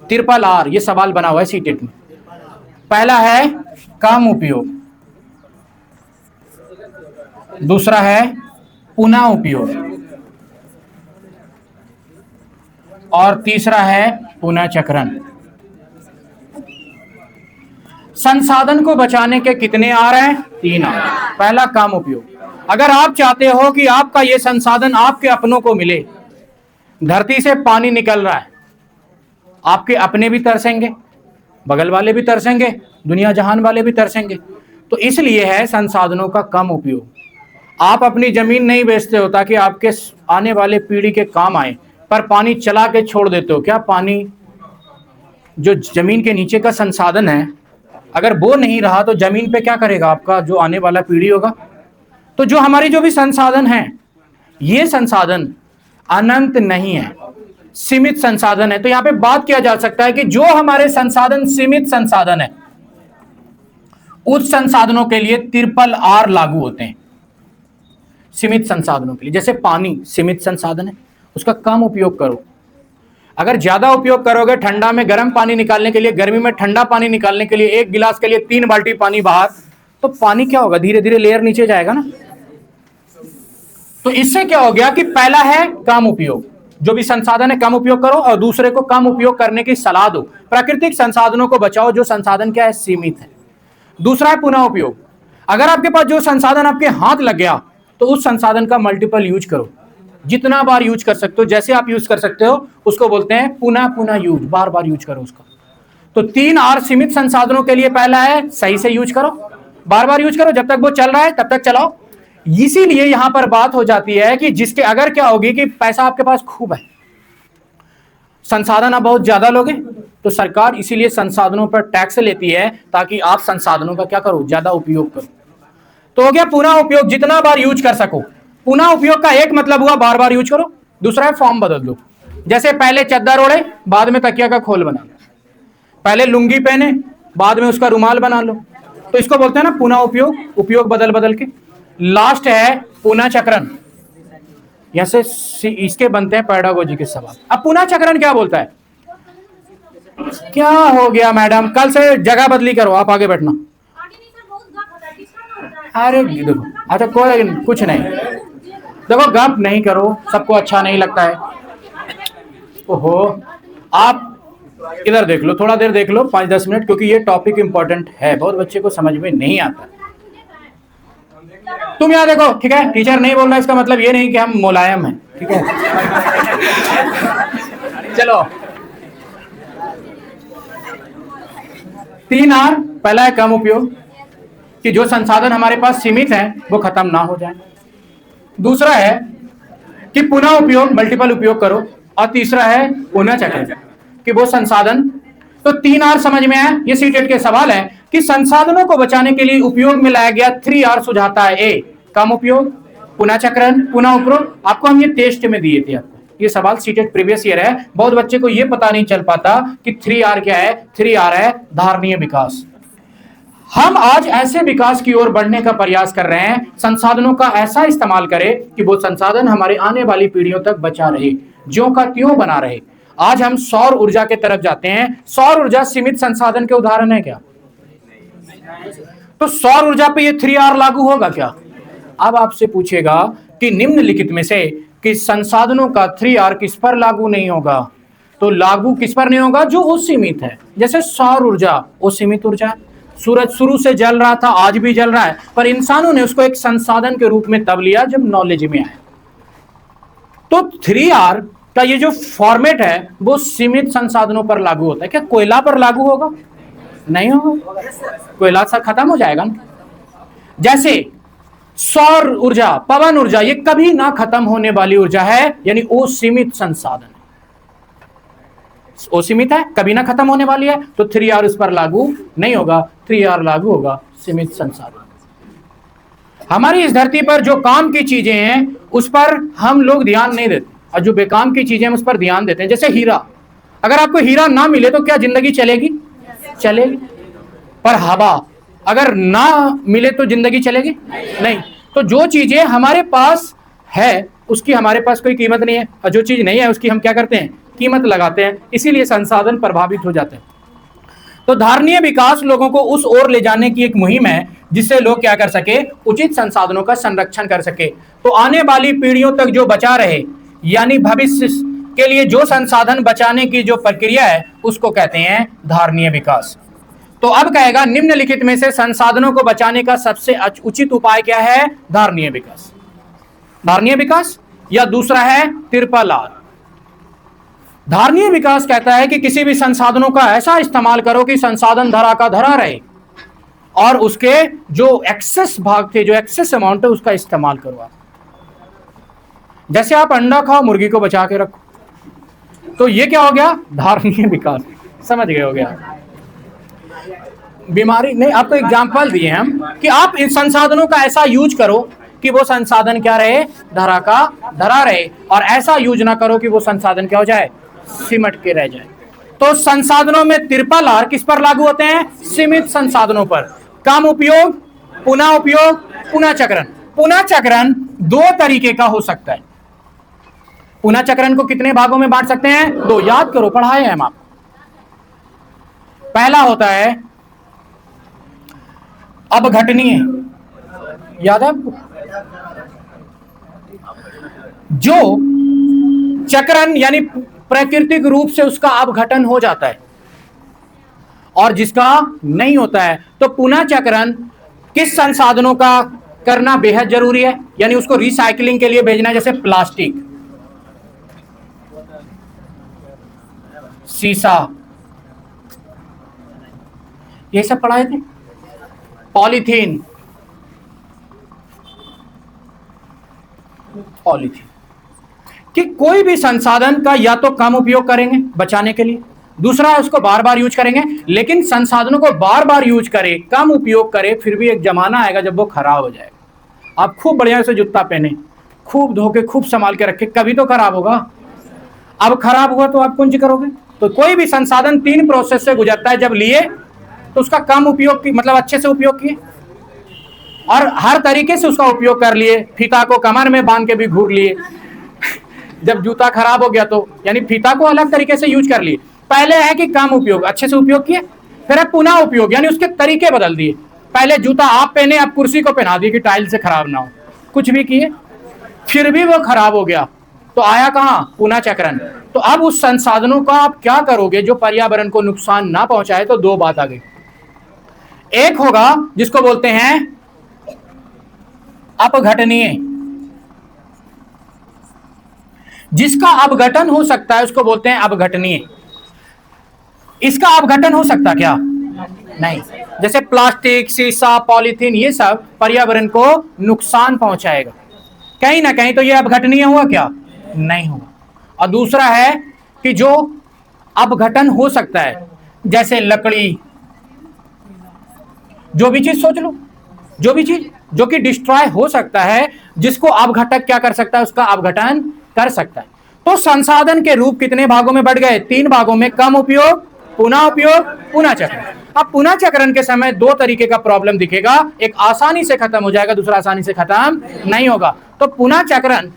ट्रिपल आर, ये सवाल बना हुआ है सीटेट में। पहला है कम उपयोग, दूसरा है पुनः उपयोग, और तीसरा है पुनः चक्रण। संसाधन को बचाने के कितने आर हैं? 3 आर। पहला कम उपयोग। अगर आप चाहते हो कि आपका ये संसाधन आपके अपनों को मिले, धरती से पानी निकल रहा है, आपके अपने भी तरसेंगे, बगल वाले भी तरसेंगे, दुनिया जहान वाले भी तरसेंगे। तो इसलिए है संसाधनों का कम उपयोग। आप अपनी जमीन नहीं बेचते हो ताकि आपके आने वाले पीढ़ी के काम आए, पर पानी चला के छोड़ देते हो। क्या पानी जो जमीन के नीचे का संसाधन है, अगर वो नहीं रहा तो जमीन पे क्या करेगा आपका जो आने वाला पीढ़ी होगा? तो जो हमारी जो भी संसाधन है, ये संसाधन अनंत नहीं है, सीमित संसाधन है। तो यहां पे बात किया जा सकता है कि जो हमारे संसाधन सीमित संसाधन है, उस संसाधनों के लिए ट्रिपल आर लागू होते हैं। सीमित संसाधनों के लिए, जैसे पानी सीमित संसाधन है, उसका कम उपयोग करो। अगर ज्यादा उपयोग करोगे, ठंडा में गर्म पानी निकालने के लिए, गर्मी में ठंडा पानी निकालने के लिए, 1 गिलास के लिए 3 बाल्टी पानी बाहर, तो पानी क्या होगा? धीरे धीरे लेयर नीचे जाएगा ना। तो इससे क्या हो गया कि पहला है कम उपयोग, जो भी संसाधन है कम उपयोग करो, और दूसरे को कम उपयोग करने की सलाह दो। प्राकृतिक संसाधनों को बचाओ, जो संसाधन क्या है? सीमित है। दूसरा है पुनः उपयोग। अगर आपके पास जो संसाधन आपके हाथ लग गया तो उस संसाधन का मल्टीपल यूज करो, जितना बार यूज कर सकते हो, जैसे आप यूज कर सकते हो उसको बोलते हैं पुनः पुनः यूज, बार बार यूज करो उसका। तो 3 आर सीमित संसाधनों के लिए पहला है सही से यूज करो, बार बार यूज करो, जब तक वो चल रहा है तब तक चलाओ। इसीलिए यहां पर बात हो जाती है कि जिसके अगर क्या होगी कि पैसा आपके पास खूब है, संसाधन आप बहुत ज्यादा लोगे, तो सरकार इसीलिए संसाधनों पर टैक्स लेती है ताकि आप संसाधनों का क्या करो? ज्यादा उपयोग करो। तो हो गया पुनः उपयोग, जितना बार यूज कर सको। पुनः उपयोग का एक मतलब हुआ बार बार यूज करो, दूसरा है फॉर्म बदल दो। जैसे पहले चद्दर ओढ़े, बाद में तकिया का खोल बना लो, पहले लुंगी पहने, बाद में उसका रुमाल बना लो। तो इसको बोलते हैं ना पुनः उपयोग, उपयोग बदल बदल के। लास्ट है पुनः चक्रण। यहां से इसके बनते हैं पेडागोजी के सवाल। अब पुनः चक्रण क्या बोलता है? क्या हो गया मैडम, कल से जगह बदली करो, आप आगे बैठना। अरे देखो, अच्छा कोई कुछ नहीं, देखो गप नहीं करो, सबको अच्छा नहीं लगता है। ओहो, आप इधर देख लो, थोड़ा देर देख लो, 5-10 मिनट, क्योंकि ये टॉपिक इंपॉर्टेंट है, बहुत बच्चे को समझ में नहीं आता। तुम यहाँ देखो, ठीक है, टीचर नहीं बोल रहा, इसका मतलब ये नहीं कि हम मुलायम हैं, ठीक है। चलो, 3 आर, पहला है कम उपयोग, कि जो संसाधन हमारे पास सीमित है वो खत्म ना हो जाए। दूसरा है कि पुनः उपयोग, मल्टीपल उपयोग करो, और तीसरा है पुनः चक्रण, कि वो संसाधन। तो 3 आर समझ में आया? ये सीटेट के सवाल है कि संसाधनों को बचाने के लिए उपयोग में लाया गया 3 आर सुझाता है। ए कम उपयोग, पुनः चक्रण, पुनः उपयोग। आपको हम ये टेस्ट में दिए थे, आपको ये सवाल सीटेट प्रीवियस ईयर है। बहुत बच्चे को ये पता नहीं चल पाता कि 3 आर क्या है। 3 आर है धारणीय विकास। हम आज ऐसे विकास की ओर बढ़ने का प्रयास कर रहे हैं, संसाधनों का ऐसा इस्तेमाल करें कि वो संसाधन हमारे आने वाली पीढ़ियों तक बचा रहे, ज्यों का त्यों बना रहे। आज हम सौर ऊर्जा के तरफ जाते हैं। सौर ऊर्जा सीमित संसाधन के उदाहरण है क्या? तो सौर ऊर्जा पे ये 3R लागू होगा क्या? अब आपसे पूछेगा कि निम्नलिखित में से किस संसाधनों का 3R किस पर लागू नहीं होगा? तो लागू किस पर नहीं होगा? जो असीमित है। जैसे सौर ऊर्जा असीमित ऊर्जा है, सूरज शुरू से जल रहा था, आज भी जल रहा है, पर इंसानों ने उसको एक संसाधन के रूप में तब लिया जब नॉलेज में आया। तो 3R का ये जो फॉर्मेट है वो सीमित संसाधनों पर लागू होता है। क्या कोयला पर लागू होगा? नहीं होगा, कोयला सा खत्म हो जाएगा ना। जैसे सौर ऊर्जा, पवन ऊर्जा, ये कभी ना खत्म होने वाली ऊर्जा है, यानी असीमित संसाधन है, असीमित है, कभी ना खत्म होने वाली है, तो 3R उस पर लागू नहीं होगा। 3R लागू होगा सीमित संसाधन। हमारी इस धरती पर जो काम की चीजें हैं उस पर हम लोग ध्यान नहीं देते, और जो बेकाम की चीजें हम उस पर ध्यान देते हैं। जैसे हीरा, अगर आपको हीरा ना मिले तो क्या जिंदगी चलेगी? चलेगी। पर हवा अगर ना मिले तो जिंदगी चलेगी? नहीं। तो जो चीजें हमारे पास है उसकी हमारे पास कोई कीमत नहीं है, और जो चीज नहीं है उसकी हम क्या करते हैं? कीमत लगाते हैं। इसीलिए संसाधन प्रभावित हो जाते हैं। तो धारणीय विकास लोगों को उस ओर ले जाने की एक मुहिम है जिससे लोग क्या कर सके? उचित संसाधनों का संरक्षण कर सके। तो आने वाली पीढ़ियों तक जो बचा रहे, यानी भविष्य के लिए जो संसाधन बचाने की जो प्रक्रिया है उसको कहते हैं धारणीय विकास। तो अब कहेगा निम्नलिखित में से संसाधनों को बचाने का सबसे उचित उपाय क्या है? धारणीय विकास। धारणीय विकास या दूसरा है ट्रिपल आर। धारणीय विकास कहता है कि किसी भी संसाधनों का ऐसा इस्तेमाल करो कि संसाधन धरा का धरा रहे, और उसके जो एक्सेस भाग थे, जो एक्सेस अमाउंट है, उसका इस्तेमाल करो आप। जैसे आप अंडा खाओ, मुर्गी को बचा के रखो, तो ये क्या हो गया? धारणीय विकास। समझ गए हो गया? बीमारी नहीं, आपको एग्जाम्पल दिए हम कि आप इन संसाधनों का ऐसा यूज करो कि वो संसाधन क्या रहे? धरा का धरा रहे, और ऐसा यूज ना करो कि वो संसाधन क्या हो जाए? सिमट के रह जाए। तो संसाधनों में ट्रिपल आर किस पर लागू होते हैं? सीमित संसाधनों पर। कम उपयोग, पुनः उपयोग, पुनः चक्रण। पुनः चक्रण दो तरीके का हो सकता है। पुनः चक्रण को कितने भागों में बांट सकते हैं? दो। याद करो, पढ़ाए हैं हम आप। पहला होता है अपघटनीय, याद है आपको? जो चक्रण यानी प्राकृतिक रूप से उसका अपघटन हो जाता है, और जिसका नहीं होता है। तो पुनः चक्रण किस संसाधनों का करना बेहद जरूरी है? यानी उसको रिसाइकलिंग के लिए भेजना है। जैसे प्लास्टिक, शीशा, ये सब पढ़ाए थे। पॉलीथीन, पॉलीथीन कि कोई भी संसाधन का या तो कम उपयोग करेंगे बचाने के लिए, दूसरा है उसको बार बार यूज करेंगे। लेकिन संसाधनों को बार बार यूज करें, कम उपयोग करें, फिर भी एक जमाना आएगा जब वो खराब हो जाएगा। आप खूब बढ़िया से जूता पहने, खूब धो के, खूब संभाल के रखे, कभी तो खराब होगा। अब खराब हुआ तो आप कौन सी करोगे? तो कोई भी संसाधन 3 प्रोसेस से गुजरता है। जब लिए तो उसका कम उपयोग की, मतलब अच्छे से उपयोग किए, और हर तरीके से उसका उपयोग कर लिए। फीता को कमर में बांध के भी घूर लिए। जब जूता खराब हो गया तो यानी फीता को अलग तरीके से यूज कर लिए। पहले है कि कम उपयोग, अच्छे से उपयोग किए, फिर है पुनः उपयोग, यानी उसके तरीके बदल दिए। पहले जूता आप पहने, अब कुर्सी को पहना दिए कि टाइल से खराब ना हो। कुछ भी किए, फिर भी वो खराब हो गया, तो आया कहां? पुनः चक्रण। तो अब उस संसाधनों का आप क्या करोगे जो पर्यावरण को नुकसान ना पहुंचाए? तो 2 बात आ गई। एक होगा जिसको बोलते हैं अपघटनीय, जिसका अपघटन हो सकता है उसको बोलते हैं अपघटनीय। इसका अपघटन हो सकता क्या? नहीं। जैसे प्लास्टिक, शीशा, पॉलीथीन, ये सब पर्यावरण को नुकसान पहुंचाएगा कहीं ना कहीं, तो ये अपघटनीय हुआ क्या? नहीं हुआ। और दूसरा है कि जो अपघटन हो सकता है, जैसे लकड़ी, जो भी चीज सोच लो, जो भी चीज जो कि डिस्ट्रॉय हो सकता है, जिसको अपघटक क्या कर सकता है? उसका अपघटन कर सकता है। तो संसाधन के रूप कितने भागों में बढ़ गए? 3 भागों में। कम उपयोग, पुनः उपयोग, पुनः चक्रण। अब पुनः चक्रण के समय 2 तरीके का प्रॉब्लम दिखेगा। एक आसानी से खत्म हो जाएगा, दूसरा आसानी से खत्म नहीं होगा। तो पुनः चक्रण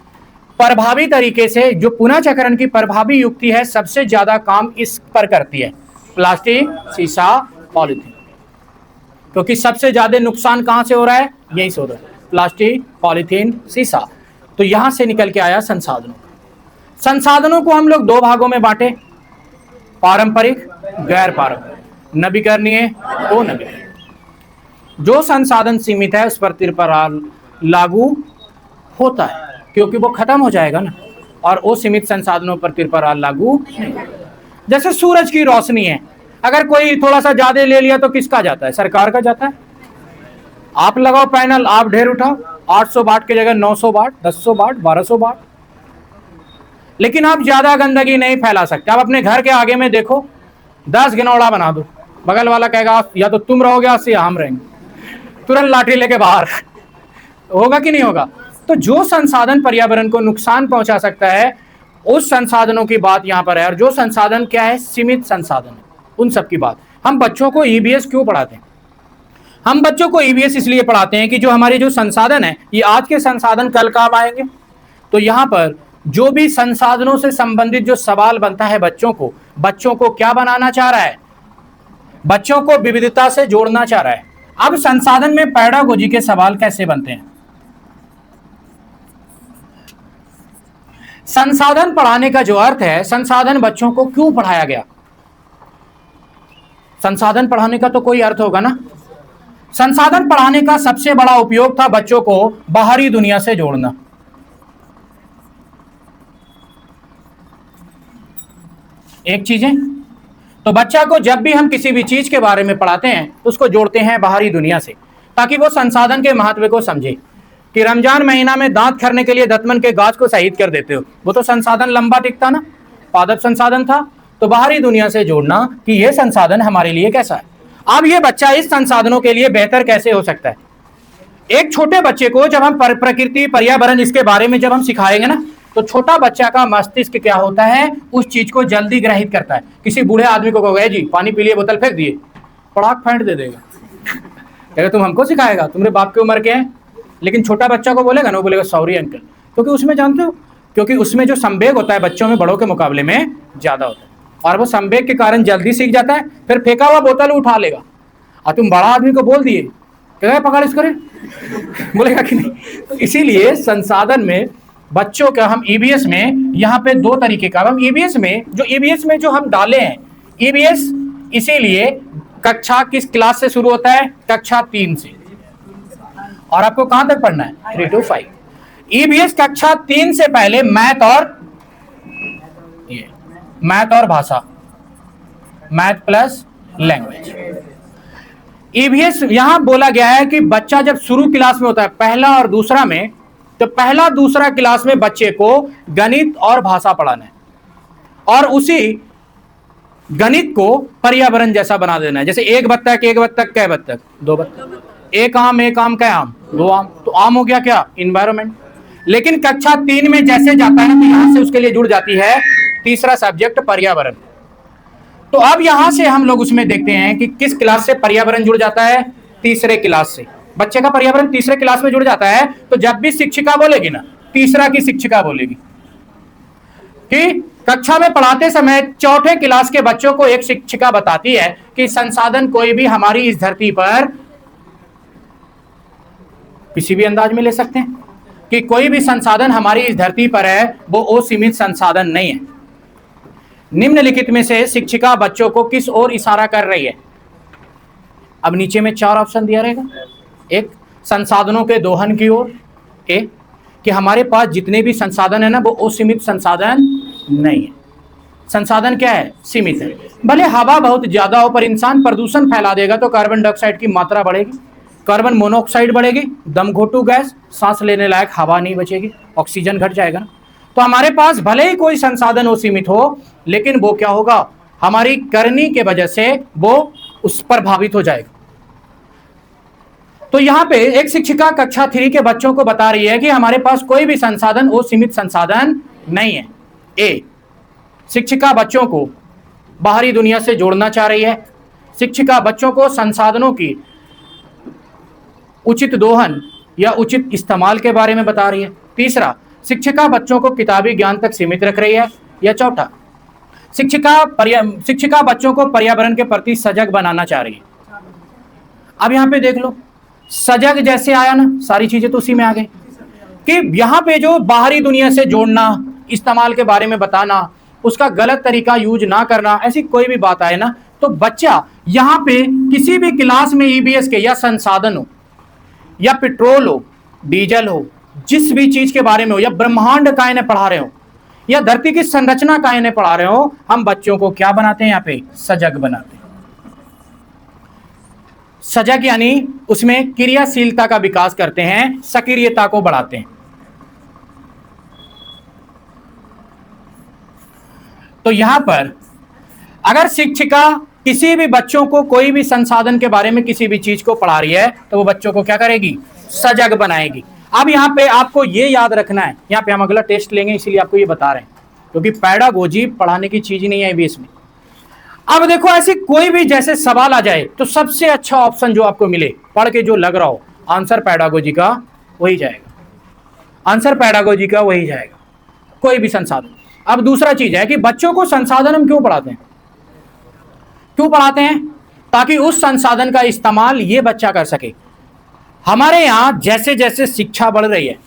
प्रभावी तरीके से, जो पुनःचक्रण की प्रभावी युक्ति है, सबसे ज्यादा काम इस पर करती है, प्लास्टिक, शीशा, पॉलीथीन। क्योंकि सबसे ज्यादा नुकसान कहां से हो रहा है? यही से हो रहा है, प्लास्टिक, पॉलीथीन, शीशा। तो यहां से निकल के आया संसाधनों। संसाधनों को हम लोग दो भागों में बांटे, पारंपरिक, गैर पारंपरिक, नवीकरणीय, अनवीकरणीय। जो संसाधन सीमित है उस पर त्रिपराल लागू होता है, क्योंकि वो खत्म हो जाएगा ना, और वो सीमित संसाधनों पर त्रिपराल लागू नहीं। जैसे सूरज की रोशनी है, अगर कोई थोड़ा सा ज्यादा ले लिया तो किसका जाता है? सरकार का जाता है। आप लगाओ पैनल, आप ढेर उठाओ, 800 वाट की जगह 900 वाट, 1100 वाट, 1200 वाट। लेकिन आप ज्यादा गंदगी नहीं फैला सकते। आप अपने घर के आगे में देखो, 10 गिनौड़ा बना दो, बगल वाला कहेगा या तो तुम रहोगे या हम रहेंगे, तुरंत लाठी लेके बाहर। होगा कि नहीं होगा? तो जो संसाधन पर्यावरण को नुकसान पहुंचा सकता है, उस संसाधनों की बात यहां पर है। और जो संसाधन क्या है? सीमित संसाधन है, उन सब की बात। हम बच्चों को ईबीएस क्यों पढ़ाते हैं? हम बच्चों को ईबीएस इसलिए पढ़ाते हैं कि जो हमारे जो संसाधन है, ये आज के संसाधन कल काम आएंगे। तो यहां पर जो भी संसाधनों से संबंधित जो सवाल बनता है बच्चों को क्या बनाना चाह रहा है? बच्चों को विविधता से जोड़ना चाह रहा है। अब संसाधन में पैडागोजी के सवाल कैसे बनते हैं? संसाधन पढ़ाने का जो अर्थ है, संसाधन बच्चों को क्यों पढ़ाया गया? संसाधन पढ़ाने का तो कोई अर्थ होगा ना। संसाधन पढ़ाने का सबसे बड़ा उपयोग था बच्चों को बाहरी दुनिया से जोड़ना। एक चीज है, तो बच्चा को जब भी हम किसी भी चीज के बारे में पढ़ाते हैं उसको जोड़ते हैं बाहरी दुनिया से, ताकि वो संसाधन के महत्व को समझे। कि रमजान महीना में दांत खरने के लिए दतमन के गाछ को शहीद कर देते हो, वो तो संसाधन लंबा टिकता ना, पादप संसाधन था। तो बाहरी दुनिया से जोड़ना कि यह संसाधन हमारे लिए कैसा है। अब ये बच्चा इस संसाधनों के लिए बेहतर कैसे हो सकता है? एक छोटे बच्चे को जब हम प्रकृति, पर्यावरण, इसके बारे में जब हम सिखाएंगे ना, तो छोटा बच्चा का मस्तिष्क क्या होता है, उस चीज को जल्दी ग्रहित करता है। किसी बूढ़े आदमी को कहोगे जी पानी पी लिए, बोतल फेंक दिए, पड़ाक फेंट दे देगा, कहेगा तुम हमको सिखाएगा, तुम्हारे बाप की उम्र के हैं। लेकिन छोटा बच्चा को बोलेगा ना, वो बोलेगा सॉरी अंकल, क्योंकि उसमें जानते हो, क्योंकि उसमें जो संवेग होता है बच्चों में बड़ों के मुकाबले में ज्यादा होता है, और वो संवेग के कारण जल्दी सीख जाता है। फिर फेंका हुआ बोतल उठा लेगा, और तुम बड़ा आदमी को बोल दिए, कहेगा पकड़ इसको रे, बोलेगा कि नहीं। तो इसीलिए संसाधन में बच्चों का हम ईबीएस में यहाँ पे दो तरीके का, हम ईबीएस में जो हम डाले हैं, ईबीएस इसीलिए कक्षा किस क्लास से शुरू होता है? कक्षा 3 से। और आपको कहां तक पढ़ना है? 3 to 5। ईबीएस कक्षा 3 से पहले मैथ और भाषा, मैथ प्लस लैंग्वेज। ईबीएस यहां बोला गया है कि बच्चा जब शुरू क्लास में होता है, पहला और दूसरा में, तो पहला दूसरा क्लास में बच्चे को गणित और भाषा पढ़ाना है, और उसी गणित को पर्यावरण जैसा बना देना है। जैसे एक बत्तख कै बत्तख? 2 बत्तख। एक आम कै आम? 2 आम। तो आम हो गया क्या? इन्वायरमेंट। लेकिन कक्षा 3 में जैसे जाता है तो यहां से उसके लिए जुड़ जाती है तीसरा सब्जेक्ट, पर्यावरण। तो अब यहां से हम लोग उसमें देखते हैं कि किस क्लास से पर्यावरण जुड़ जाता है? तीसरे क्लास से। बच्चे का पर्यावरण तीसरे क्लास में जुड़ जाता है, तो जब भी शिक्षिका बोलेगी ना, तीसरा की शिक्षिका बोलेगी। कि कक्षा में पढ़ाते समय चौथे क्लास के बच्चों को एक शिक्षिका बताती है कि संसाधन कोई भी हमारी इस धरती पर किसी भी अंदाज में ले सकते हैं, कि कोई भी संसाधन हमारी इस धरती पर है वो असीमित संसाधन नहीं है। निम्नलिखित में से शिक्षिका बच्चों को किस ओर इशारा कर रही है? अब नीचे में 4 ऑप्शन दिया रहेगा। एक, संसाधनों के दोहन की ओर। एक, कि हमारे पास जितने भी संसाधन है ना वो असीमित संसाधन नहीं है। संसाधन क्या है? सीमित है। भले हवा बहुत ज्यादा हो, पर इंसान प्रदूषण फैला देगा तो कार्बन डाइऑक्साइड की मात्रा बढ़ेगी, कार्बन मोनोऑक्साइड बढ़ेगी, दमघोटू गैस, सांस लेने लायक हवा नहीं बचेगी, ऑक्सीजन घट जाएगा ना। तो हमारे पास भले ही कोई संसाधन हो सीमित हो, लेकिन वो क्या होगा? हमारी करनी के वजह से वो उस पर प्रभावित हो जाएगा। तो यहां पे एक शिक्षिका कक्षा 3 के बच्चों को बता रही है कि हमारे पास कोई भी संसाधन वो सीमित संसाधन नहीं है। ए, शिक्षिका बच्चों को बाहरी दुनिया से जोड़ना चाह रही है। शिक्षिका बच्चों को संसाधनों की उचित दोहन या उचित इस्तेमाल के बारे में बता रही है। तीसरा, शिक्षिका बच्चों को किताबी ज्ञान तक सीमित रख रही है, या चौथा शिक्षिका बच्चों को पर्यावरण के प्रति सजग बनाना चाह रही है। अब यहां पे देख लो, सजग जैसे आया ना, सारी चीजें तो उसी में आ गई कि यहां पे जो बाहरी दुनिया से जोड़ना, इस्तेमाल के बारे में बताना, उसका गलत तरीका यूज ना करना, ऐसी कोई भी बात आए ना, तो बच्चा यहां पे किसी भी क्लास में ईबीएस के या संसाधन हो या पेट्रोल हो, डीजल हो, जिस भी चीज के बारे में हो, या ब्रह्मांड का इन्हें पढ़ा रहे हो या धरती की संरचना का इन्हें पढ़ा रहे हो, हम बच्चों को क्या बनाते हैं? यहां पे सजग बनाते हैं। सजग यानी उसमें क्रियाशीलता का विकास करते हैं, सक्रियता को बढ़ाते हैं। तो यहां पर अगर शिक्षिका किसी भी बच्चों को कोई भी संसाधन के बारे में किसी भी चीज को पढ़ा रही है, तो वो बच्चों को क्या करेगी? सजग बनाएगी। अब यहां पे आपको ये याद रखना है, यहां पे हम अगला टेस्ट लेंगे इसीलिए आपको ये बता रहे हैं, क्योंकि पैडागोजी पढ़ाने की चीज नहीं है ईबीएस में। अब देखो, ऐसी कोई भी जैसे सवाल आ जाए तो सबसे अच्छा ऑप्शन जो आपको मिले, पढ़ के जो लग रहा हो, आंसर पैडागोजी का वही जाएगा, आंसर पैडागोजी का वही जाएगा, कोई भी संसाधन। अब दूसरा चीज है कि बच्चों को संसाधन हम क्यों पढ़ाते हैं? क्यों पढ़ाते हैं? ताकि उस संसाधन का इस्तेमाल ये बच्चा कर सके। हमारे यहां जैसे जैसे शिक्षा बढ़ रही है,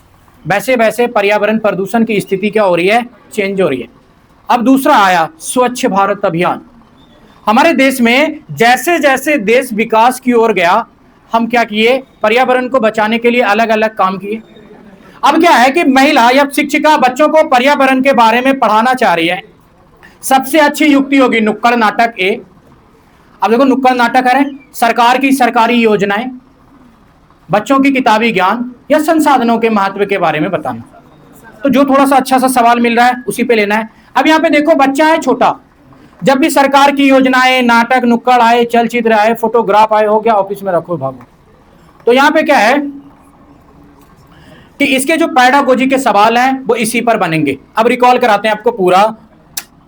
वैसे वैसे पर्यावरण प्रदूषण की स्थिति क्या हो रही है? चेंज हो रही है। अब दूसरा आया स्वच्छ भारत अभियान। हमारे देश में जैसे जैसे देश विकास की ओर गया, हम क्या किए? पर्यावरण को बचाने के लिए अलग अलग काम किए। अब क्या है कि महिला या शिक्षिका बच्चों को पर्यावरण के बारे में पढ़ाना चाह रही है, सबसे अच्छी युक्ति होगी नुक्कड़ नाटक ए। अब देखो, नुक्कड़ नाटक है सरकार की सरकारी योजनाएं, बच्चों की किताबी ज्ञान या संसाधनों के महत्व के बारे में बताना। तो जो थोड़ा सा अच्छा सा सवाल मिल रहा है उसी पे लेना है। अब यहाँ पे देखो, बच्चा है छोटा, जब भी सरकार की योजनाएं, नाटक, नुक्कड़ आए, चलचित्र आए, फोटोग्राफ आए, हो गया ऑफिस में रखो भागो। तो यहाँ पे क्या है कि इसके जो पैडागोजी के सवाल हैं वो इसी पर बनेंगे। अब रिकॉल कराते हैं आपको, पूरा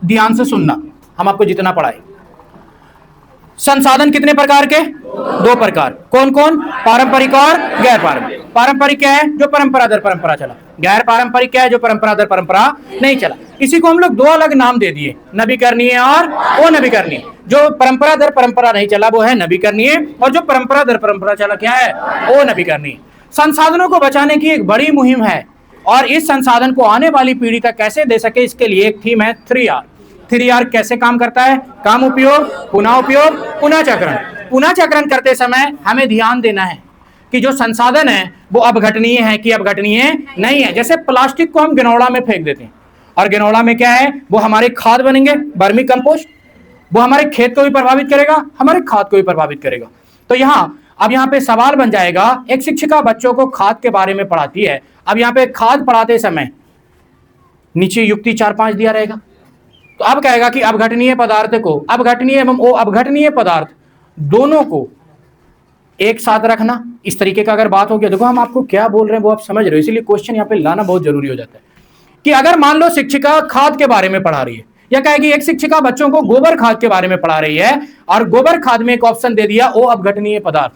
ध्यान से सुनना, हम आपको जितना पढ़ाए। संसाधन कितने प्रकार के? 2 प्रकार। कौन कौन? पारंपरिक और गैर पारंपरिक। पारंपरिक क्या है? जो परंपरा दर परंपरा चला। गैर पारंपरिक क्या है? जो परंपरा दर परंपरा नहीं चला। इसी को हम लोग 2 अलग नाम दे दिए, नवीकरणीय और अनवीकरणीय। जो परंपरा दर परंपरा नहीं चला वो है नवीकरणीय, और जो परंपरा दर परंपरा चला क्या है? अनवीकरणीय। संसाधनों को बचाने की एक बड़ी मुहिम है, और इस संसाधन को आने वाली पीढ़ी तक कैसे दे सके, इसके लिए एक थीम है 3R। 3R कैसे काम करता है? काम, उपयोग, पुनः उपयोग, पुनः चक्रण। पुनः चक्रण करते समय हमें ध्यान देना है कि जो संसाधन है वो अपघटनीय है कि अपघटनीय नहीं है। जैसे प्लास्टिक को हम गिनौड़ा में फेंक देते हैं, और गिनौड़ा में क्या है? वो हमारे खाद बनेंगे, वर्मी कंपोस्ट, वो हमारे खेत को भी प्रभावित करेगा, हमारे खाद को भी प्रभावित करेगा। तो अब यहाँ पे सवाल बन जाएगा, एक शिक्षिका बच्चों को खाद के बारे में पढ़ाती है। अब यहाँ पे खाद पढ़ाते समय नीचे युक्ति 4-5 दिया रहेगा, तो अब कहेगा कि अपघटनीय पदार्थ को, अपघटनीय एवं अपघटनीय पदार्थ दोनों को एक साथ रखना। इस तरीके का अगर बात हो गया, देखो हम आपको क्या बोल रहे हैं वो आप समझ रहे हो, इसीलिए क्वेश्चन यहाँ पे लाना बहुत जरूरी हो जाता है। कि अगर मान लो शिक्षिका खाद के बारे में पढ़ा रही है, या कहेगी एक शिक्षिका बच्चों को गोबर खाद के बारे में पढ़ा रही है, और गोबर खाद में एक ऑप्शन दे दिया अपघटनीय पदार्थ,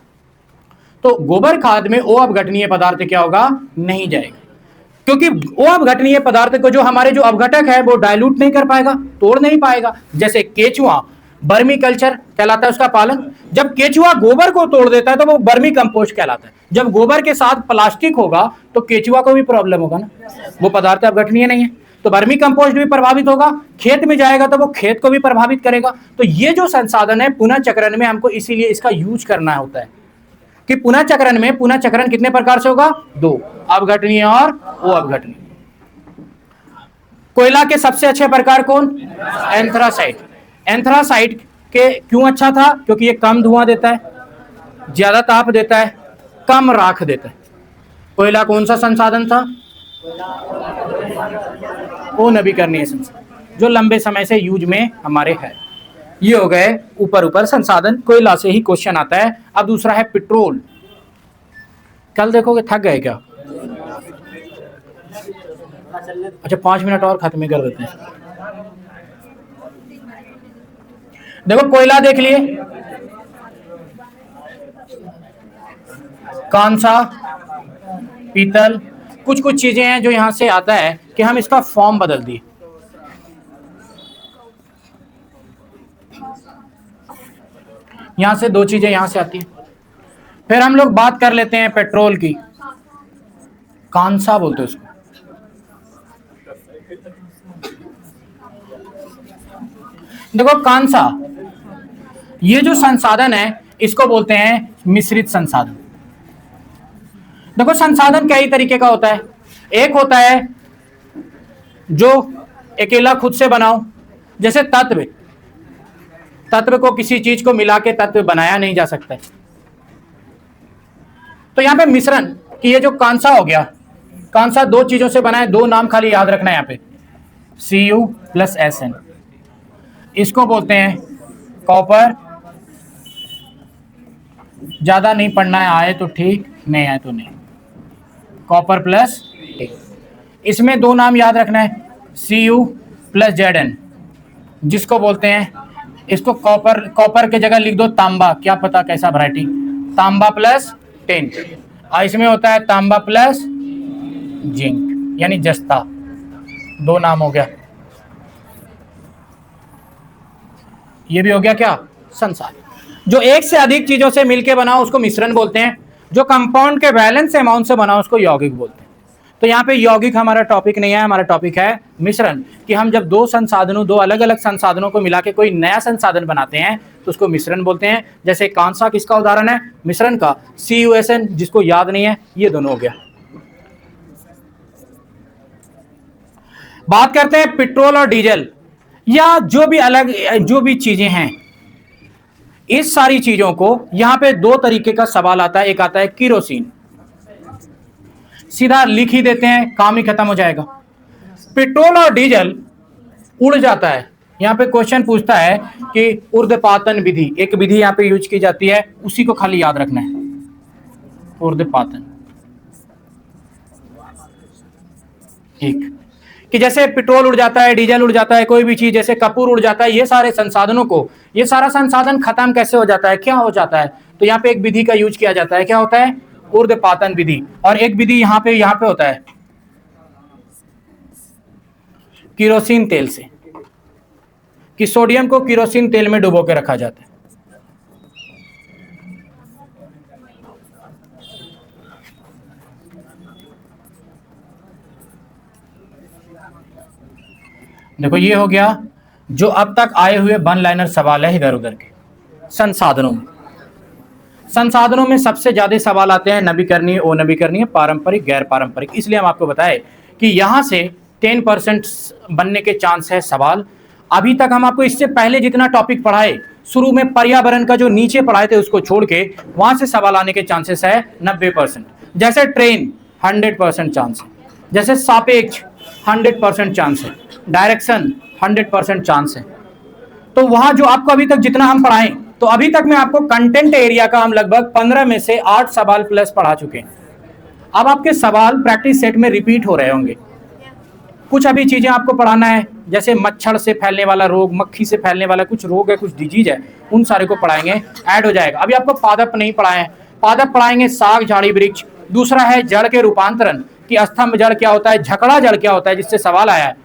तो गोबर खाद में अपघटनीय पदार्थ क्या होगा? नहीं जाएगा, क्योंकि अपघटनीय पदार्थ को जो हमारे जो अपघटक है वो डाइल्यूट नहीं कर पाएगा, तोड़ नहीं पाएगा। जैसे केचुआ बर्मी कल्चर कहलाता है उसका पालन। जब केचुआ गोबर को तोड़ देता है तो वो बर्मी कंपोस्ट कहलाता है। जब गोबर के साथ प्लास्टिक होगा तो केचुआ को भी प्रॉब्लम होगा ना, वो पदार्थ अपघटनीय नहीं है, तो बर्मी कंपोस्ट भी प्रभावित होगा। खेत में जाएगा तो वो खेत को भी प्रभावित करेगा। तो ये जो संसाधन है पुनः चक्रण में हमको इसीलिए इसका यूज करना होता है कि पुनः चक्रण कितने प्रकार से होगा? 2, अपघटनीय और अपघटनीय। कोयला के सबसे अच्छे प्रकार कौन? एंथ्रासाइट। एंथ्रासाइट के क्यों अच्छा था? क्योंकि ये कम धुआं देता है, ज्यादा ताप देता है, कम राख देता है। कोयला कौन सा संसाधन था? वो नवीकरणीय संसाधन जो लंबे समय से यूज में हमारे है। ये हो गए ऊपर संसाधन, कोयला से ही क्वेश्चन आता है। अब दूसरा है पेट्रोल। कल देखोगे थक गए क्या? अच्छा 5 मिनट और खत्म कर देते हैं। देखो कोयला देख लिए, कांसा, पीतल, कुछ कुछ चीजें हैं जो यहां से आता है कि हम इसका फॉर्म बदल दिए। यहां से दो चीजें यहां से आती हैं। फिर हम लोग बात कर लेते हैं पेट्रोल की, कांसा बोलते हैं उसको। देखो कांसा, ये जो संसाधन है इसको बोलते हैं मिश्रित संसाधन। देखो संसाधन कई तरीके का होता है। एक होता है जो अकेला खुद से बनाओ, जैसे तत्व। तत्व को किसी चीज को मिला के तत्व बनाया नहीं जा सकता है। तो यहां पे मिश्रण कि ये जो कांसा हो गया, कांसा दो चीजों से बना है, दो नाम खाली याद रखना है यहां पे, Cu प्लस Sn। इसको बोलते हैं कॉपर। ज्यादा नहीं पढ़ना है, आए तो ठीक, नहीं आए तो नहीं। कॉपर प्लस, इसमें दो नाम याद रखना है, Cu प्लस Zn, जिसको बोलते हैं, इसको कॉपर के जगह लिख दो तांबा, क्या पता कैसा वैरायटी, तांबा प्लस टिन। और इसमें होता है तांबा प्लस जिंक, यानी जस्ता। दो नाम हो गया। ये भी हो गया क्या, संसाधन। जो एक से अधिक चीजों से मिलके बना उसको मिश्रण बोलते हैं। जो कंपाउंड के बैलेंस अमाउंट से बना उसको यौगिक बोलते हैं। तो यहाँ पे यौगिक हमारा टॉपिक नहीं है, हमारा टॉपिक है मिश्रण। कि हम जब दो संसाधनों, दो अलग अलग संसाधनों को मिला के कोई नया संसाधन बनाते हैं तो उसको मिश्रण बोलते हैं। जैसे कांसा किसका उदाहरण है, मिश्रण का, CuSn, जिसको याद नहीं है, ये दोनों हो गया। बात करते हैं पेट्रोल और डीजल, या जो भी अलग जो भी चीजें हैं, इस सारी चीजों को यहां पे दो तरीके का सवाल आता है। एक आता है किरोसिन, सीधा लिख ही देते हैं, काम ही खत्म हो जाएगा। पेट्रोल और डीजल उड़ जाता है। यहां पे क्वेश्चन पूछता है कि ऊर्ध्वपातन विधि, एक विधि यहां पे यूज की जाती है, उसी को खाली याद रखना है, ऊर्ध्वपातन। ठीक, कि जैसे पेट्रोल उड़ जाता है, डीजल उड़ जाता है, कोई भी चीज जैसे कपूर उड़ जाता है, ये सारे संसाधनों को, ये सारा संसाधन खत्म कैसे हो जाता है, क्या हो जाता है, तो यहाँ पे एक विधि का यूज किया जाता है। क्या होता है, ऊर्ध्वपातन विधि। और एक विधि यहाँ पे होता है किरोसिन तेल से, कि सोडियम को किरोसिन तेल में डुबो के रखा जाता है। देखो ये हो गया जो अब तक आए हुए वन लाइनर सवाल है इधर उधर के। संसाधनों में सबसे ज्यादा सवाल आते हैं नवीकरणीय, अनवीकरणीय, पारंपरिक, गैर पारंपरिक। इसलिए हम आपको बताए कि यहां से 10% बनने के चांस है सवाल। अभी तक हम आपको इससे पहले जितना टॉपिक पढ़ाए, शुरू में पर्यावरण का जो नीचे पढ़ाए थे उसको छोड़ के, वहां से सवाल आने के चांसेस है 90%। जैसे ट्रेन 100% चांस है, जैसे सापेक्ष 100% चांस है, डायरेक्शन 100% चांस है। तो वहां जो आपको अभी तक जितना हम पढ़ाएं, तो अभी तक मैं आपको कंटेंट एरिया का हम लगभग 15 में से 8 सवाल प्लस पढ़ा चुके हैं। अब आपके सवाल प्रैक्टिस सेट में रिपीट हो रहे होंगे। कुछ अभी चीजें आपको पढ़ाना है, जैसे मच्छर से फैलने वाला रोग, मक्खी से फैलने वाला कुछ रोग है, कुछ डिजीज है, उन सारे को पढ़ाएंगे, ऐड हो जाएगा। अभी आपको पादप नहीं पढ़ाए, पादप पढ़ाएंगे, साग, झाड़ी, वृक्ष। दूसरा है जड़ के रूपांतरण, कि स्तंभ जड़ क्या होता है, झकड़ा जड़ क्या होता है, जिससे सवाल आया है।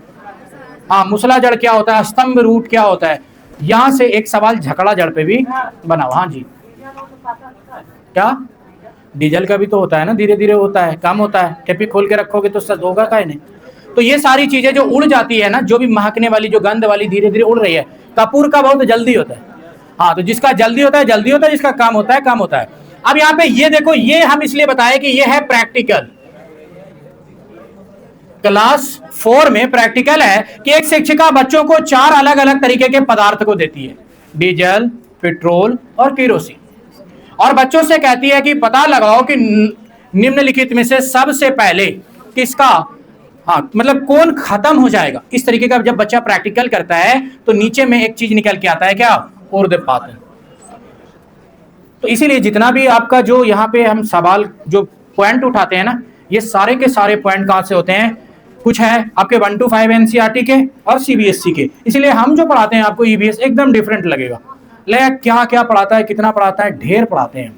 हाँ, मुसला जड़ क्या होता है, स्तंभ रूट क्या होता है। यहां से एक सवाल झकड़ा जड़ पे भी बनाओ। हाँ जी, क्या डीजल का भी तो होता है ना, धीरे धीरे होता है, कम होता है, टेपी खोल के रखोगे तो सच होगा का नहीं। तो ये सारी चीजें जो उड़ जाती है ना, जो भी महकने वाली, जो गंध वाली धीरे धीरे उड़ रही है, कपूर का बहुत जल्दी होता है। हाँ, तो जिसका जल्दी होता है जल्दी होता है, जिसका कम होता है कम होता है। अब यहाँ पे ये देखो, ये हम इसलिए बताए कि ये है प्रैक्टिकल। क्लास 4 में प्रैक्टिकल है कि एक शिक्षिका बच्चों को 4 अलग अलग तरीके के पदार्थ को देती है, डीजल, पेट्रोल और केरोसिन, और बच्चों से कहती है कि पता लगाओ कि निम्नलिखित में से सबसे पहले किसका, हाँ मतलब कौन खत्म हो जाएगा। इस तरीके का जब बच्चा प्रैक्टिकल करता है तो नीचे में एक चीज निकल के आता है, क्या, ऊर्ध्वपातन। तो इसीलिए जितना भी आपका जो यहाँ पे हम सवाल जो पॉइंट उठाते हैं ना, ये सारे के सारे पॉइंट कहां से होते हैं, कुछ है आपके 1 to 5 NCERT के और CBSE के। इसलिए हम जो पढ़ाते हैं आपको EVS एकदम डिफरेंट लगेगा। क्या क्या पढ़ाता है, कितना पढ़ाता है, ढेर पढ़ाते हैं।